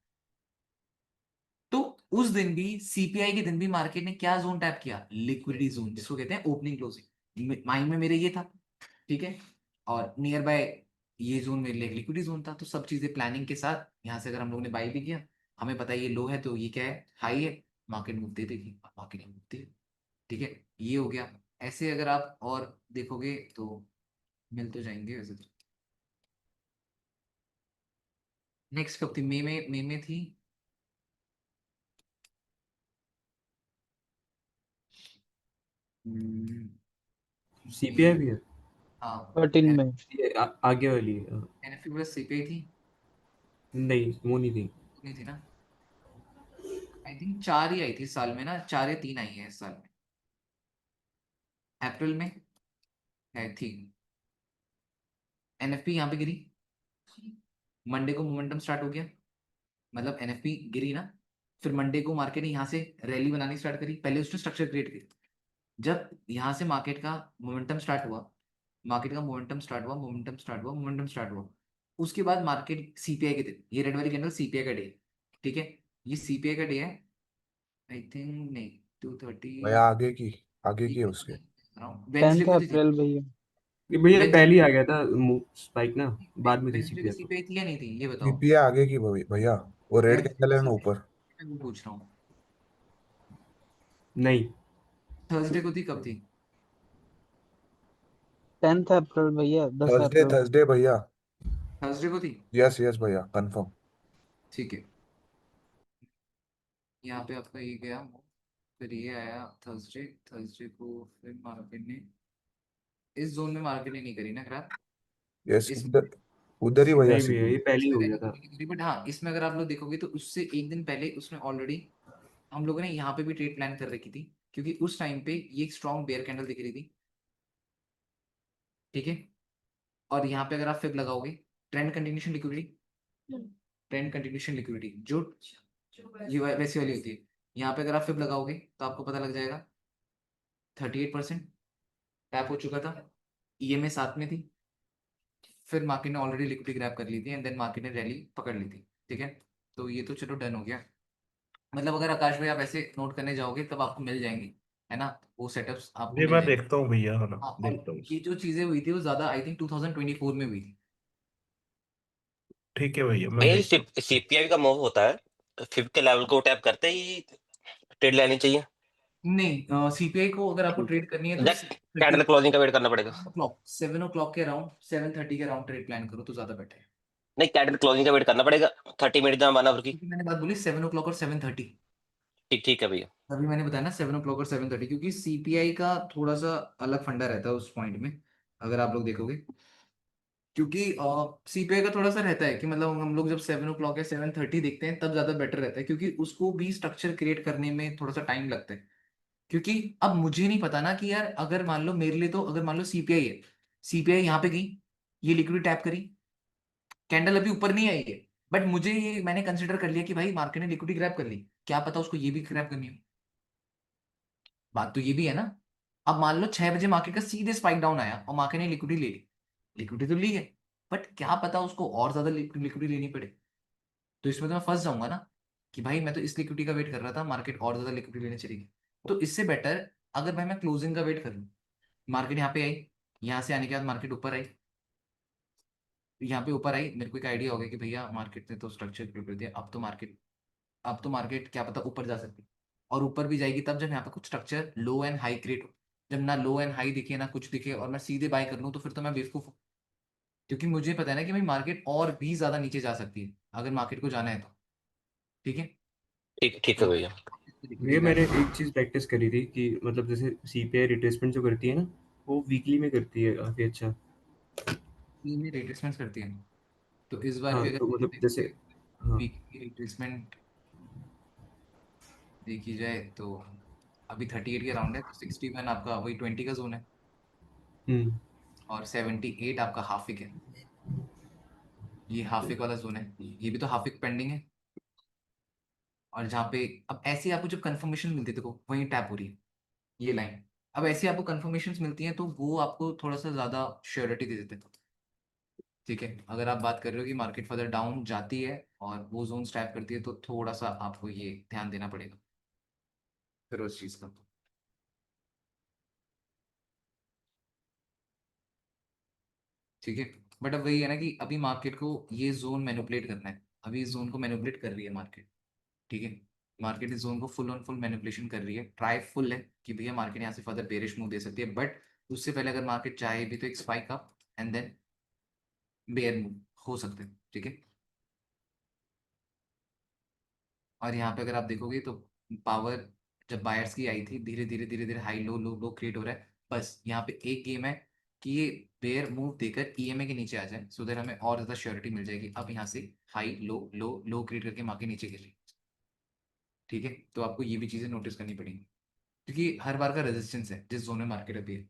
तो उस दिन भी सीपीआई के दिन भी मार्केट ने क्या जोन टैप किया, लिक्विडिटी जोन, जिसको कहते हैं ओपनिंग क्लोजिंग। माइंड में मेरे ये था, ठीक है, और नियर बाय ये जोन मेरे लिए लिक्विडिटी जोन था। तो सब चीजें प्लानिंग के साथ यहाँ से अगर हम लोगों ने बाई भी किया, हमें पता है ये लो है तो ये क्या है, हाई है, मार्केट मूव दे देगी, मार्केट मूव दे, ठीक है, ये हो गया। ऐसे अगर आप और देखोगे तो मिल तो जाएंगे वैसे तो। नेक्स्ट कब थी, मई में थी, सीपीआई भी है हाँ, 13 में। ये आगे वाली एनएफटी प्लस सीपीआई थी, नहीं वो नहीं थी। नहीं थी ना, आई थिंक 4 ही आई थी इस साल में ना, 4 या 3 आई है इस साल में, अप्रैल में है थी। एनएफपी यहाँ पे गिरी, मंडे को मोमेंटम स्टार्ट हो गया, मतलब एनएफपी गिरी ना, फिर मंडे को मार्केट ने यहाँ से रैली बनानी स्टार्ट करी, पहले उसने स्ट्रक्चर क्रिएट किया। जब यहाँ से मार्केट का मोमेंटम स्टार्ट हुआ, मोमेंटम स्टार्ट हुआ, उसके बाद मार्केट सीपीआई के दिन, ये रेड वाली कैंडल सीपीआई का डे, ठीक है, ये सीपीआई का डे है, आई थिंक नहीं 2:30, भैया आगे की है उसके। वेंसडे 10th को थी, अप्रैल भैया। ये भैया वेंसडे पहले ही आ गया था स्पाइक ना, बाद में थी वेंसडे को सीपीआई को। सीपीआई थी या नहीं थी, ये बताओ। सीपीआई आगे की भैया, वो रेड मैं कैंडल है ना ऊपर। मैं पूछ रहा हूँ, नहीं, थर्सडे को थी, कब थी? 10th अप्रैल भैया, 10 थर्सडे अप्रैल। थर्सडे भैया। थर्सडे को थी, यस यस भैया कंफर्म। ठीक है। यहाँ पे आपका ये गया, फिर ये आया थर्सडे, थर्सडे को फिर मार्केट ने इस जोन में मार्केट ने नहीं करी ना खराब, यस इस उधर उधर ही भैया नहीं भैया ये पहले ही हो इसमें गया रैली था। नहीं करी, बट हाँ इसमें अगर आप लोग देखोगे तो उससे एक दिन पहले उसमें ऑलरेडी हम लोगों ने यहाँ पे भी ट्रेड प्लान कर रखी थी, क्योंकि उस टाइम पे ये एक स्ट्रॉन्ग बेयर कैंडल दिख रही थी, ठीक है। और यहाँ पे अगर आप फिब लगाओगे, trend continuation liquidity, trend continuation liquidity जो ये वैसी वाली होती है, यहाँ पे अगर आप फिब लगाओगे तो आपको पता लग जाएगा 38% टैप हो चुका था, ईएमए साथ में थी, फिर मार्केट ने ऑलरेडी लिक्विडिटी ग्रैब कर ली थी, एंड देन मार्केट ने रैली पकड़ ली थी, ठीक है। तो ये तो चलो डन हो गया, मतलब अगर आकाश भाई आप ऐसे नोट करने जाओगे तब आपको मिल जाएंगे, है ना, वो सेटअप्स आपको ये मिल मैं जाएंगे। देखता हूँ भैया, है ना, हाँ, और देखता हूँ। ये जो चीजें हुई थी वो ज्यादा आई थिंक 2024 में हुई थी। ठीक है भैया, मैं भैया देखता हूँ। सीपीआई का मूव होता है, फिफ्थ के लेवल को टैप करते ही ट्रेड लेनी चाहिए, नहीं, सीपीआई को अगर आपको ट्रेड करनी है तो या कैंडल क्लोजिंग का वेट करना पड़ेगा? 7 o'clock के अराउंड, 7:30 के अराउंड ट्रेड प्लान करो तो ज्यादा बेटर है, नहीं, कैंडल क्लोजिंग का वेट करना पड़ेगा 30 मिनट जमा माना की। क्योंकि मैंने बात बोली 7 o'clock और 7:30, ठीक ठीक है भैया। अभी मैंने बताया ना 7 o'clock और 7:30, क्योंकि सीपीआई का थोड़ा सा अलग फंडा रहता है उस पॉइंट में, अगर आप लोग देखोगे, क्योंकि सीपीआई का थोड़ा सा रहता है कि मतलब हम लोग जब 7 o'clock या 7:30 देखते हैं तब ज्यादा बेटर रहता है, क्योंकि उसको भी स्ट्रक्चर क्रिएट करने में थोड़ा सा टाइम लगता है। क्योंकि अब मुझे नहीं पता ना कि यार अगर मान लो मेरे लिए, तो अगर मान लो सीपीआई है, सीपीआई यहाँ पे गई, ये लिक्विड टैप करी, कैंडल अभी ऊपर नहीं आई है, बट मुझे ये मैंने कंसिडर कर लिया कि भाई मार्केट ने लिक्विडिटी ग्रैब कर ली, क्या पता उसको ये भी ग्रैब करनी हो, बात तो ये भी है ना। अब मान लो 6 बजे मार्केट का सीधे स्पाइक डाउन आया और मार्केट ने लिक्विडिटी ले ली, लिक्विडिटी तो ली है, बट क्या पता उसको और ज्यादा लिक्विडिटी लेनी पड़े, तो इसमें तो मैं फंस जाऊंगा ना, कि भाई मैं तो इस लिक्विडिटी का वेट कर रहा था, मार्केट और ज्यादा लिक्विडिटी लेने चली गई, तो इससे बेटर अगर भाई मैं क्लोजिंग का वेट कर लूँ, मार्केट यहाँ पे आई, यहाँ से आने के बाद मार्केट ऊपर आई, यहाँ पे ऊपर आई, मेरे को एक आइडिया हो गया कि भैया मार्केट ने तो स्ट्रक्चर क्रिएट कर दिया, अब तो मार्केट क्या पता ऊपर जा सकती है, और ऊपर भी जाएगी तब जब यहाँ पे कुछ structure low and high create हो, जब ना लो एंड हाई दिखे ना कुछ दिखे और मैं सीधे बाय कर लूँ, तो फिर तो मैं बेवकूफ हूँ, क्योंकि मुझे पता है ना कि भाई मार्केट और भी ज्यादा नीचे जा सकती है अगर मार्केट को जाना है तो, ठीक है। ठीक ठीक है तो भैया। भैया मैंने एक चीज प्रैक्टिस करी थी कि मतलब जैसे सीपीआई रिट्रेसमेंट जो करती है ना, वो वीकली में करती है काफी अच्छा। ये रिट्रेसमेंट करती है, तो इस बार हाँ भी अगर तो मतलब जैसे, हाँ। वीकली रिट्रेसमेंट देखी जाए तो अभी 38 के राउंड है, तो 61 आपका वही 20 का जोन है, हम्म। और 78 आपका हाफ विक है, ये हाफ विक वाला जोन है, ये भी तो हाफ विक पेंडिंग है, और जहाँ पे अब ऐसे आपको जब कंफर्मेशन मिलती है, देखो वहीं टैप हो रही है ये लाइन, अब ऐसे आपको कंफर्मेशन मिलती हैं तो वो आपको थोड़ा सा ज्यादा श्योरिटी दे देते हैं, ठीक है। अगर आप बात कर रहे हो कि मार्केट फर्दर डाउन जाती है और वो जोन स्टैप करती है, तो थोड़ा सा आपको ये ध्यान देना पड़ेगा फिर उस चीज का, ठीक है। बट अब वही है ना कि अभी मार्केट को ये जोन मैनिपुलेट करना है, अभी इस जोन को मैनिपुलेट कर रही है मार्केट, ठीक है। मार्केट इस जोन को फुल ऑन फुल मैनिपुलेशन कर रही है, ट्राई फुल है कि भैया मार्केट यहाँ से फर्दर बेरिश मूव दे सकती है, बट उससे पहले अगर मार्केट चाहे भी तो एक spike up and then bear move हो सकते हैं, ठीक है। और यहाँ पे अगर आप देखोगे तो पावर जब बायर्स की आई थी, धीरे धीरे धीरे धीरे हाई लो लो लो क्रिएट हो रहा है, बस यहाँ पे एक गेम है कि ये बेयर मूव देकर ईएमए के नीचे आ जाए, सो देर हमें और ज्यादा श्योरिटी मिल जाएगी, अब यहाँ से हाई लो लो लो क्रिएट करके मार्केट नीचे गिर रही, ठीक है। तो आपको ये भी चीजें नोटिस करनी पड़ेंगी, क्योंकि हर बार का रेजिस्टेंस है जिस जोन में मार्केट अभी है,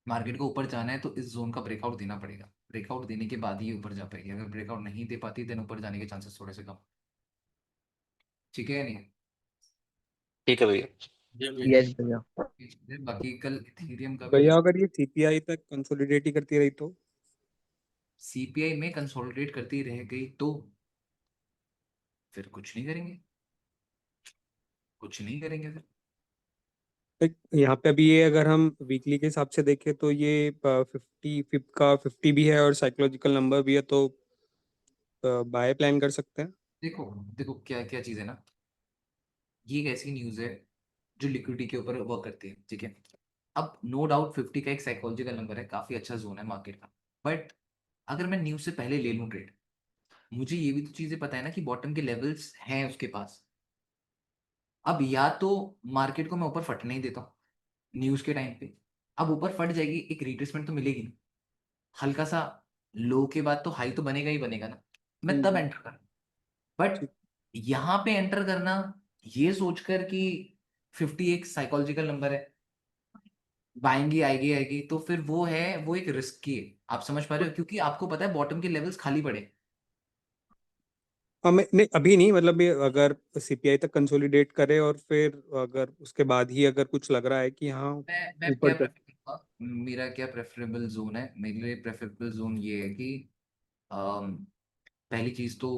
मार्केट को ऊपर जाना है तो इस जोन का ब्रेकआउट देना पड़ेगा, ब्रेकआउट देने के बाद ही ऊपर जा पाएगी, अगर ब्रेकआउट नहीं दे पाती देन ऊपर जाने के चांसेस थोड़े से कम, ठीक है या नहीं? ठीक है भैया। यस भैया। बाकी कल इथेरियम का भी भैया अगर ये सीपीआई तक कंसोलिडेट ही करती रही तो? सीपीआई में कंसोलिडेट करती रह गई तो फिर कुछ नहीं करेंगे, कुछ नहीं करेंगे फिर। यहाँ पे अभी ये अगर हम वीकली के हिसाब से देखें तो ये 50 फिप का 50 भी है और साइकोलॉजिकल नंबर भी है, तो बाय प्लान कर सकते हैं। देखो देखो क्या क्या चीज़ है ना, ये एक ऐसी न्यूज़ है जो लिक्विडिटी के ऊपर वर्क करती है, ठीक है। अब नो डाउट 50 का एक साइकोलॉजिकल नंबर है, काफ़ी अच्छा जोन है मार्केट का। बट अगर मैं न्यूज़ से पहले ले लूँ ट्रेड, मुझे ये भी तो चीज़ें पता है ना कि बॉटम के लेवल्स हैं उसके पास। अब या तो मार्केट को मैं ऊपर फटने ही देता हूँ न्यूज़ के टाइम पे, अब ऊपर फट जाएगी, एक रिट्रेसमेंट तो मिलेगी ना, हल्का सा लो के बाद तो हाई तो बनेगा ही बनेगा ना, मैं तब एंटर करूँ। बट ठीक। यहाँ पे एंटर करना ये सोचकर कि 50 एक साइकोलॉजिकल नंबर है, बाएंगी आएगी आएगी, तो फिर वो है, वो एक रिस्की है। आप समझ पा रहे हो, क्योंकि आपको पता है बॉटम के लेवल्स खाली पड़े। हाँ, मैं नहीं अभी नहीं, मतलब ये अगर सीपीआई तक कंसोलिडेट करे और फिर अगर उसके बाद ही अगर कुछ लग रहा है कि हाँ मैं क्या ऊपर तक। प्रेफर करूंगा, मेरा क्या प्रेफरेबल जोन है, मेरे लिए प्रेफरेबल जोन ये है कि अम, पहली चीज तो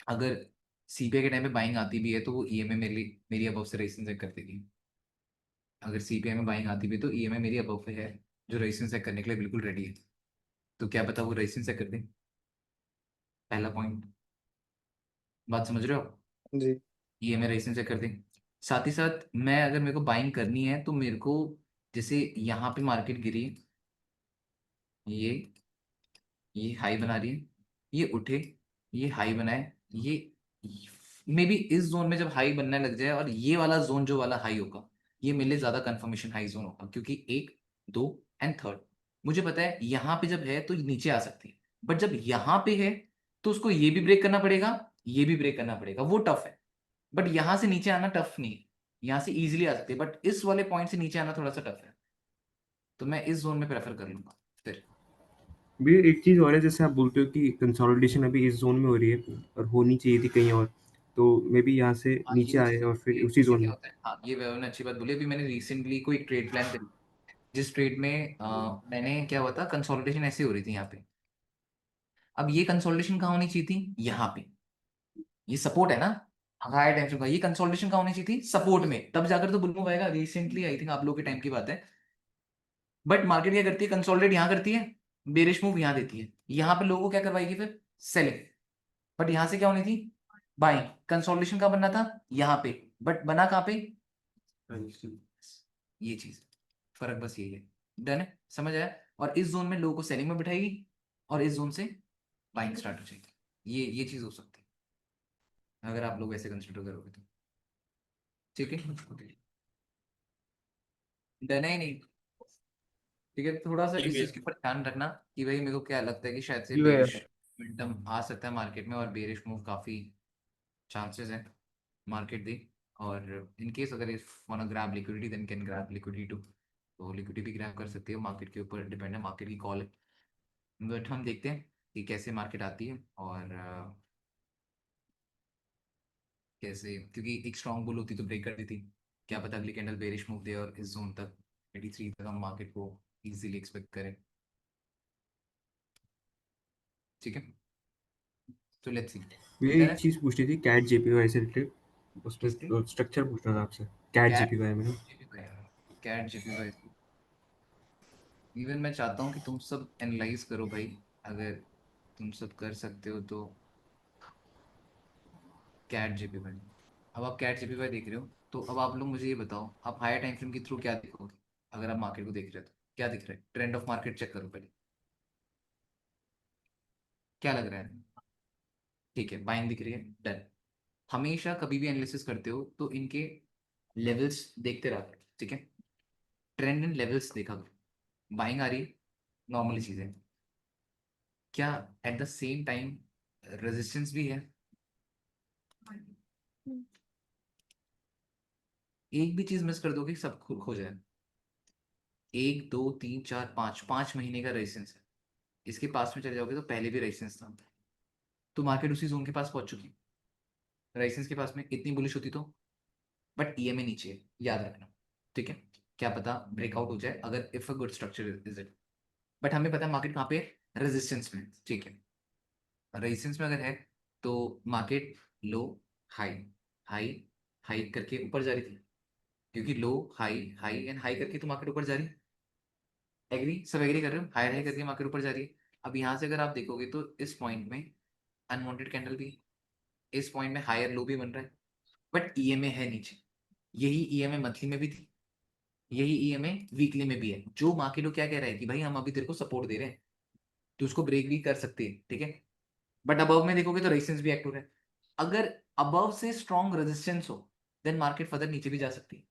अगर सीपीआई के टाइम पे बाइंग आती भी है तो वो ईएमए मेरी अबव से रेसिंग चेक कर देगी। अगर सीपीआई में बाइंग आती भी है तो ईएमए मेरी अबव पे है, जो रेसिंग चेक करने के लिए बिल्कुल रेडी है। तो क्या पता वो रेसिंग चेक कर दे, पहला पॉइंट। बात समझ रहे हो, जी। ईएमए रेसिंग चेक कर दे। साथ ही साथ मैं, अगर मेरे को बाइंग करनी है तो मेरे को, जैसे यहाँ पे मार्केट गिरी, ये हाई बना रही है, ये उठे, ये हाई बनाए, ये मे बी इस जोन में जब हाई बनने लग जाए और ये वाला जोन जो वाला हाई होगा, ये मेरे लिए ज्यादा कंफर्मेशन हाई जोन होगा, क्योंकि एक, दो एंड थर्ड मुझे पता है यहाँ पे जब है तो नीचे आ सकती है। बट जब यहाँ पे है तो उसको ये भी ब्रेक करना पड़ेगा, ये भी ब्रेक करना पड़ेगा, वो टफ है। बट यहाँ से नीचे आना टफ नहीं है, यहाँ से इजीली आ सकती है, बट इस वाले पॉइंट से नीचे आना थोड़ा सा टफ है। तो मैं इस जोन में प्रेफर कर लूंगा फिर। भी एक चीज़ और है, जैसे आप बोलते हो कि कंसोलिडेशन अभी इस जोन में हो रही है और होनी चाहिए थी कहीं और, तो मे बी यहाँ से हाँ, नीचे ये आए चीज और फिर ये उसी इससे जोन क्या में। होता है, हाँ ये वैभव ने अच्छी बात बोली। अभी मैंने रिसेंटली कोई ट्रेड प्लान करी, जिस ट्रेड में मैंने क्या हुआ था, कंसोलिडेशन ऐसे हो रही थी यहाँ पे। अब ये कंसोलिडेशन कहाँ होनी चाहिए थी, यहाँ पे, ये सपोर्ट है ना, हाई टेंशन का, ये कंसोलिडेशन कहाँ होनी चाहिए थी, सपोर्ट में, तब जाकर तो बुल मूव आएगा। रिसेंटली आई थिंक आप लोग के टाइम की बात है। बट मार्केट क्या करती है, कंसोलिडेट यहाँ करती है, बेरिश मूव यहाँ देती है, यहाँ पे लोगों को क्या करवाएगी फिर, सेलिंग। बट यहाँ से क्या होनी थी, बाइंग। कंसोलिडेशन का बनना था यहाँ पे, बट बना कहाँ पे, ये चीज, फर्क बस यही है। डन है, समझ आया। और इस जोन में लोगों को सेलिंग में बिठाएगी और इस जोन से बाइंग स्टार्ट हो जाएगी। ये चीज हो सकती है अगर आप लोग ऐसे कंसिडर करोगे तो। ठीक है, डन है ही नहीं। ठीक है, थोड़ा सा इस चीज के ऊपर ध्यान रखना कि भाई मेरे को क्या लगता है कि शायद से जी भैया। बेरिश मोमेंटम आ सकता है मार्केट में, और बेरिश मूव काफी चांसेस है मार्केट दे। और इन केस अगर if wanna grab liquidity then can grab liquidity too, तो लिक्विडिटी भी ग्रैब कर सकती है, मार्केट के ऊपर डिपेंड है, मार्केट की कॉल है। बट हम देखते हैं कि कैसे मार्केट आती है और कैसे, क्योंकि एक स्ट्रॉन्ग बुल होती तो ब्रेक कर देती, क्या पता अगली कैंडल बेरिश मूव दे और इस जोन तक 83 तक हम मार्केट को इजीली एक्सपेक्ट करें। ठीक है, तो लेट्स सी। ये एक चीज़ पूछनी थी कैट जेपीवाई से रिलेटेड, किसके, उसमें स्ट्रक्चर पूछना था आपसे, कैट कैट जेपीवाई में ना। कैट जीपीवाई। इवन मैं चाहता हूँ कि तुम सब एनालाइज करो भाई, अगर तुम सब कर सकते हो तो कैट जीपीवाई। अब आप कैट जीपीवाई देख रहे हो, तो अब आप लोग मुझे ये बताओ, आप हायर टाइम फ्रेम के थ्रू क्या देखोगे। अगर आप मार्केट को देख रहे हो तो क्या दिख रहा है, ट्रेंड ऑफ मार्केट चेक करो पहले, क्या लग रहा है। ठीक है, बाइंग दिख रही है, डन। हमेशा कभी भी एनालिसिस करते हो तो इनके लेवल्स देखते रहते हो, ठीक है। ट्रेंड एंड लेवल्स देखा करो, बाइंग आ रही है, नॉर्मल चीज़ है। क्या at the same time resistance भी है, एक भी चीज मिस कर दोगे सब खो जाए। एक, दो, तीन, चार, पाँच, 5 महीने का रेजिस्टेंस है, इसके पास में चले जाओगे तो पहले भी रेजिस्टेंस था, तो मार्केट उसी जोन के पास पहुंच चुकी। रेजिस्टेंस के पास में इतनी बुलिश होती तो, बट ईएमए नीचे है, याद रखना। ठीक है, क्या पता ब्रेकआउट हो जाए, अगर if a good structure is it. But हमें पता है मार्केट कहाँ पे रेजिस्टेंस में, ठीक है। रेजिस्टेंस में अगर है तो मार्केट लो हाई हाई हाई करके ऊपर जा रही थी, क्योंकि लो हाई हाई एंड हाई करके तो मार्केट ऊपर जा रही है। एग्री, सब एग्री कर रहे हो? हाई हाई करके मार्केट ऊपर जा रही है। अब यहाँ से अगर आप देखोगे तो इस पॉइंट में अनवांटेड कैंडल भी, इस पॉइंट में हायर लो भी बन रहा है, बट ईएमए है नीचे। यही ईएमए मंथली में भी थी, यही ईएमए वीकली में भी है। जो मार्केट को क्या कह रहा है कि भाई हम अभी तेरे को सपोर्ट दे रहे हैं, तो उसको ब्रेक भी कर सकते हैं, ठीक है। बट अबव में देखोगे तो रेजिस्टेंस भी एक्ट हो रहा है। अगर अबव से स्ट्रॉन्ग रेजिस्टेंस हो देन मार्केट फर्दर नीचे भी जा सकती है।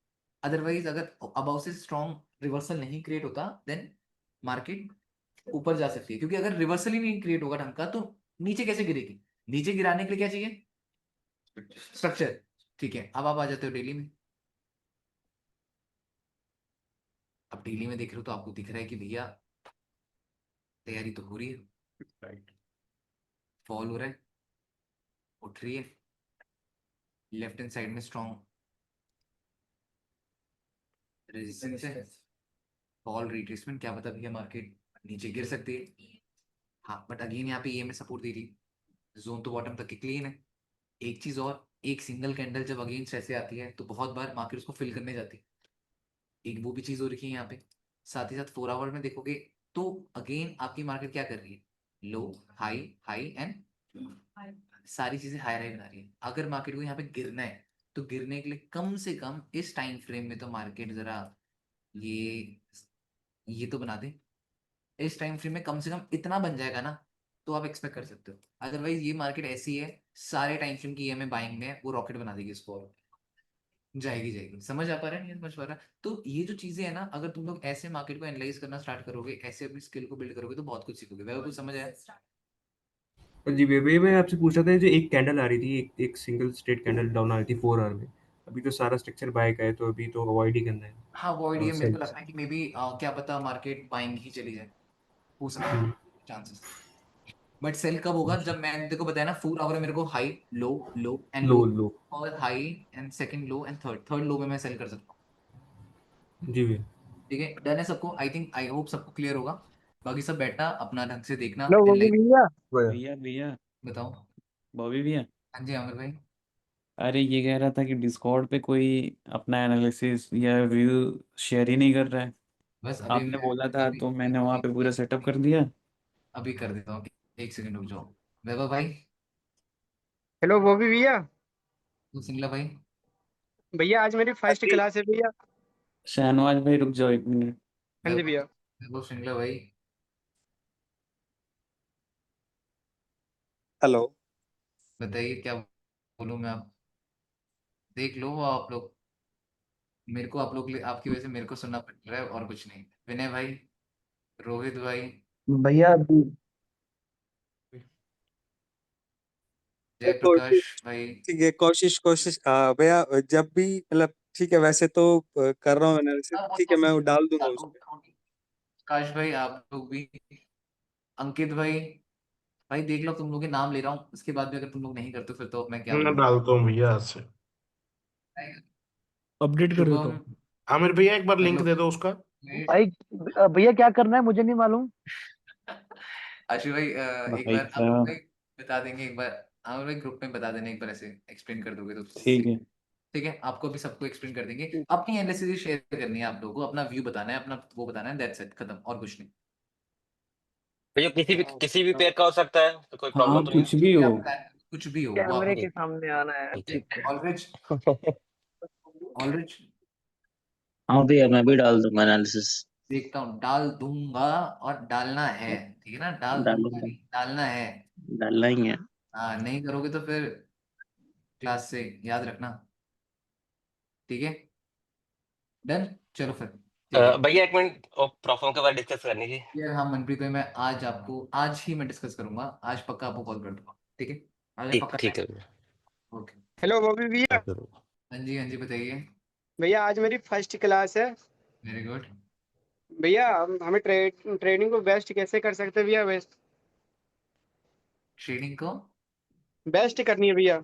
अदरवाइज अगर अबव से स्ट्रॉन्ग रिवर्सल नहीं क्रिएट होता देन मार्केट ऊपर जा सकती है, क्योंकि अगर रिवर्सल ही नहीं क्रिएट होगा ढंग का तो नीचे कैसे गिरेगी? नीचे गिराने के लिए क्या चाहिए? स्ट्रक्चर, ठीक है। अब आप आ जाते हो डेली में। अब डेली में देख रहे हो तो आपको दिख रहा है कि भैया तैयारी तो हो रही है, राइट। फॉल हो रहा है, उठ रही है, लेफ्ट हैंड साइड में स्ट्रॉन्ग रेजिस्टेंस है, फॉल रिट्रेसमेंट, क्या पता भैया मार्केट नीचे गिर सकती है। हाँ बट अगेन यहाँ पे ये में सपोर्ट दे रही, जोन तो बॉटम तक की क्लीन है। एक चीज और, एक सिंगल कैंडल जब अगेंस्ट ऐसे आती है तो बहुत बार मार्केट उसको फिल करने जाती है, एक वो भी चीज हो रही है यहाँ पे। साथ ही साथ 4 आवर में देखोगे तो अगेन आपकी मार्केट क्या कर रही है? लो हाई हाई एंड सारी चीजें हाई हाई बना रही है। अगर मार्केट को यहाँ पे गिरना है तो गिरने के लिए कम से कम इस टाइम फ्रेम में तो मार्केट जरा ये तो बना दे। इस टाइम फ्रेम में कम से कम इतना बन जाएगा ना तो आप एक्सपेक्ट कर सकते हो। अदरवाइज ये मार्केट ऐसी है, सारे टाइम फ्रेम की ईएमए बाइंग में वो रॉकेट बना देगी इसको, और जाएगी जाएगी। समझ आ पा रहा है? नहीं समझ पा रहा? तो ये जो चीजें है ना, अगर तुम लोग ऐसे मार्केट को एनालाइज करना स्टार्ट करोगे, ऐसे अपनी स्किल को बिल्ड करोगे तो बहुत कुछ सीखोगे। वह कुछ समझ आया? जी भैया, मैं आपसे पूछ रहा था, जो एक कैंडल आ रही थी, एक सिंगल स्ट्रेट कैंडल डाउन आ रही थी 4 आवर में, अभी तो सारा स्ट्रक्चर बाय का है, तो अभी तो अवॉइड ही करना है। हाँ वॉइड, ये मेरे को सेल। लगता है कि मे बी क्या पता मार्केट बाइंग ही चली जाए, हो सकता है चांसेस। बट सेल कब होगा? जब मैंने देखो बताया ना, 4 आवर में मेरे को high low low and low, लो लो। और high and second low and third लो में मैं सेल कर सकता हूँ। जी भैया। ठीक है, डन है सबको? आई थिंक, आई होप सबको क्लियर होगा। बाकी सब बैठना अपना ढंग से देखना हेलो एंड गोगी लाइक। भैया। भैया भैया भैया बताओ। बॉबी भैया, हाँ जी आमिर भाई। अरे ये कह रहा था कि डिस्कॉर्ड पे कोई अपना एनालिसिस या व्यू शेयर ही नहीं कर रहा है। बस आपने बोला था तो मैंने वहाँ पे पूरा सेटअप कर दिया। अभी कर देता हूँ, एक सेकंड रुक जाओ। वैभव भाई, हेलो गोगी भैया। सिंगला भाई। भैया आज मेरी फर्स्ट क्लास है भैया। शहनवाज भाई रुक जाओ 1 मिनट। हाँ जी वैभव भैया। वैभव सिंगला भाई। हेलो। बताइए क्या बोलूँ मैं? आप देख लो आप लोग, मेरे को आप लोग आपकी वजह से मेरे को सुनना पड़ रहा है और कुछ नहीं। विनय भाई, रोहित भाई, भैया कोशिश, जयप्रकाश भाई। ठीक है, कोशिश कोशिश भैया, जब भी मतलब ठीक है, वैसे तो कर रहा हूँ एनालिसिस, ठीक है, मैं वो डाल दूंगा उसमें। काश भाई, आप लोग भी, अंकित भाई। भाई देख लो, तुम लोग के नाम ले रहा हूँ, उसके बाद भी अगर तुम लोग नहीं करते फिर तो मैं क्या मैं बोलूँ। डालता हूँ भैया आज से, अपडेट कर देता शुभम, हूँ। आमिर भैया एक बार कर लिंक लो। दे दो उसका। भाई भैया क्या करना है मुझे नहीं मालूम। आशु भाई एक भाई बार आप साहब, भाई बता देंगे एक बार। हाँ भाई ग्रुप में बता देना एक बार, ऐसे एक्सप्लेन कर दोगे तो ठीक है। ठीक है। आपको भी सबको एक्सप्लेन कर देंगे। अपनी एनालिसिस शेयर करनी है आप लोगों को, अपना व्यू बताना है, अपना वो बताना है, दैट्स इट, खत्म, और कुछ नहीं। भैया किसी भी पेयर का हो सकता है, तो कोई हाँ प्रॉब्लम तो नहीं कुछ है? भी हो। कुछ भी हो, वो कैमरे आप के ठीक सामने आना है, ठीक है। ठीक है। ऑलरेज ऑलरेज हाँ भैया मैं भी डाल दूंगा एनालिसिस। देखता हूँ, डाल दूंगा, और डालना है, ठीक है ना? डाल दूंगा डालूंगा, नहीं, डालना है। डालना ही है। हाँ नहीं करोगे तो फिर क्लास से याद रखना, ठीक है? डन, चलो फिर, ठीक है। भैया 1 मिनट, प्रॉब्लम के बारे में डिस्कस करनी थी। यार हाँ मनप्रीत भाई, मैं आज आपको, आज ही मैं डिस्कस करूंगा, आज पक्का आपको कॉल कर दूंगा, ठीक है? आज मैं ठीक पक्का ठीक टाइम। है भैया, ओके। हेलो बॉबी भैया। मैं करूँगा। हाँ जी बताइए। भैया आज मेरी फर्स्ट क्लास है। Very good. भैया हमें ट्रेडिंग को बेस्ट कैसे कर सकते हैं भैया? बेस्ट ट्रेडिंग को बेस्ट करनी है भैया।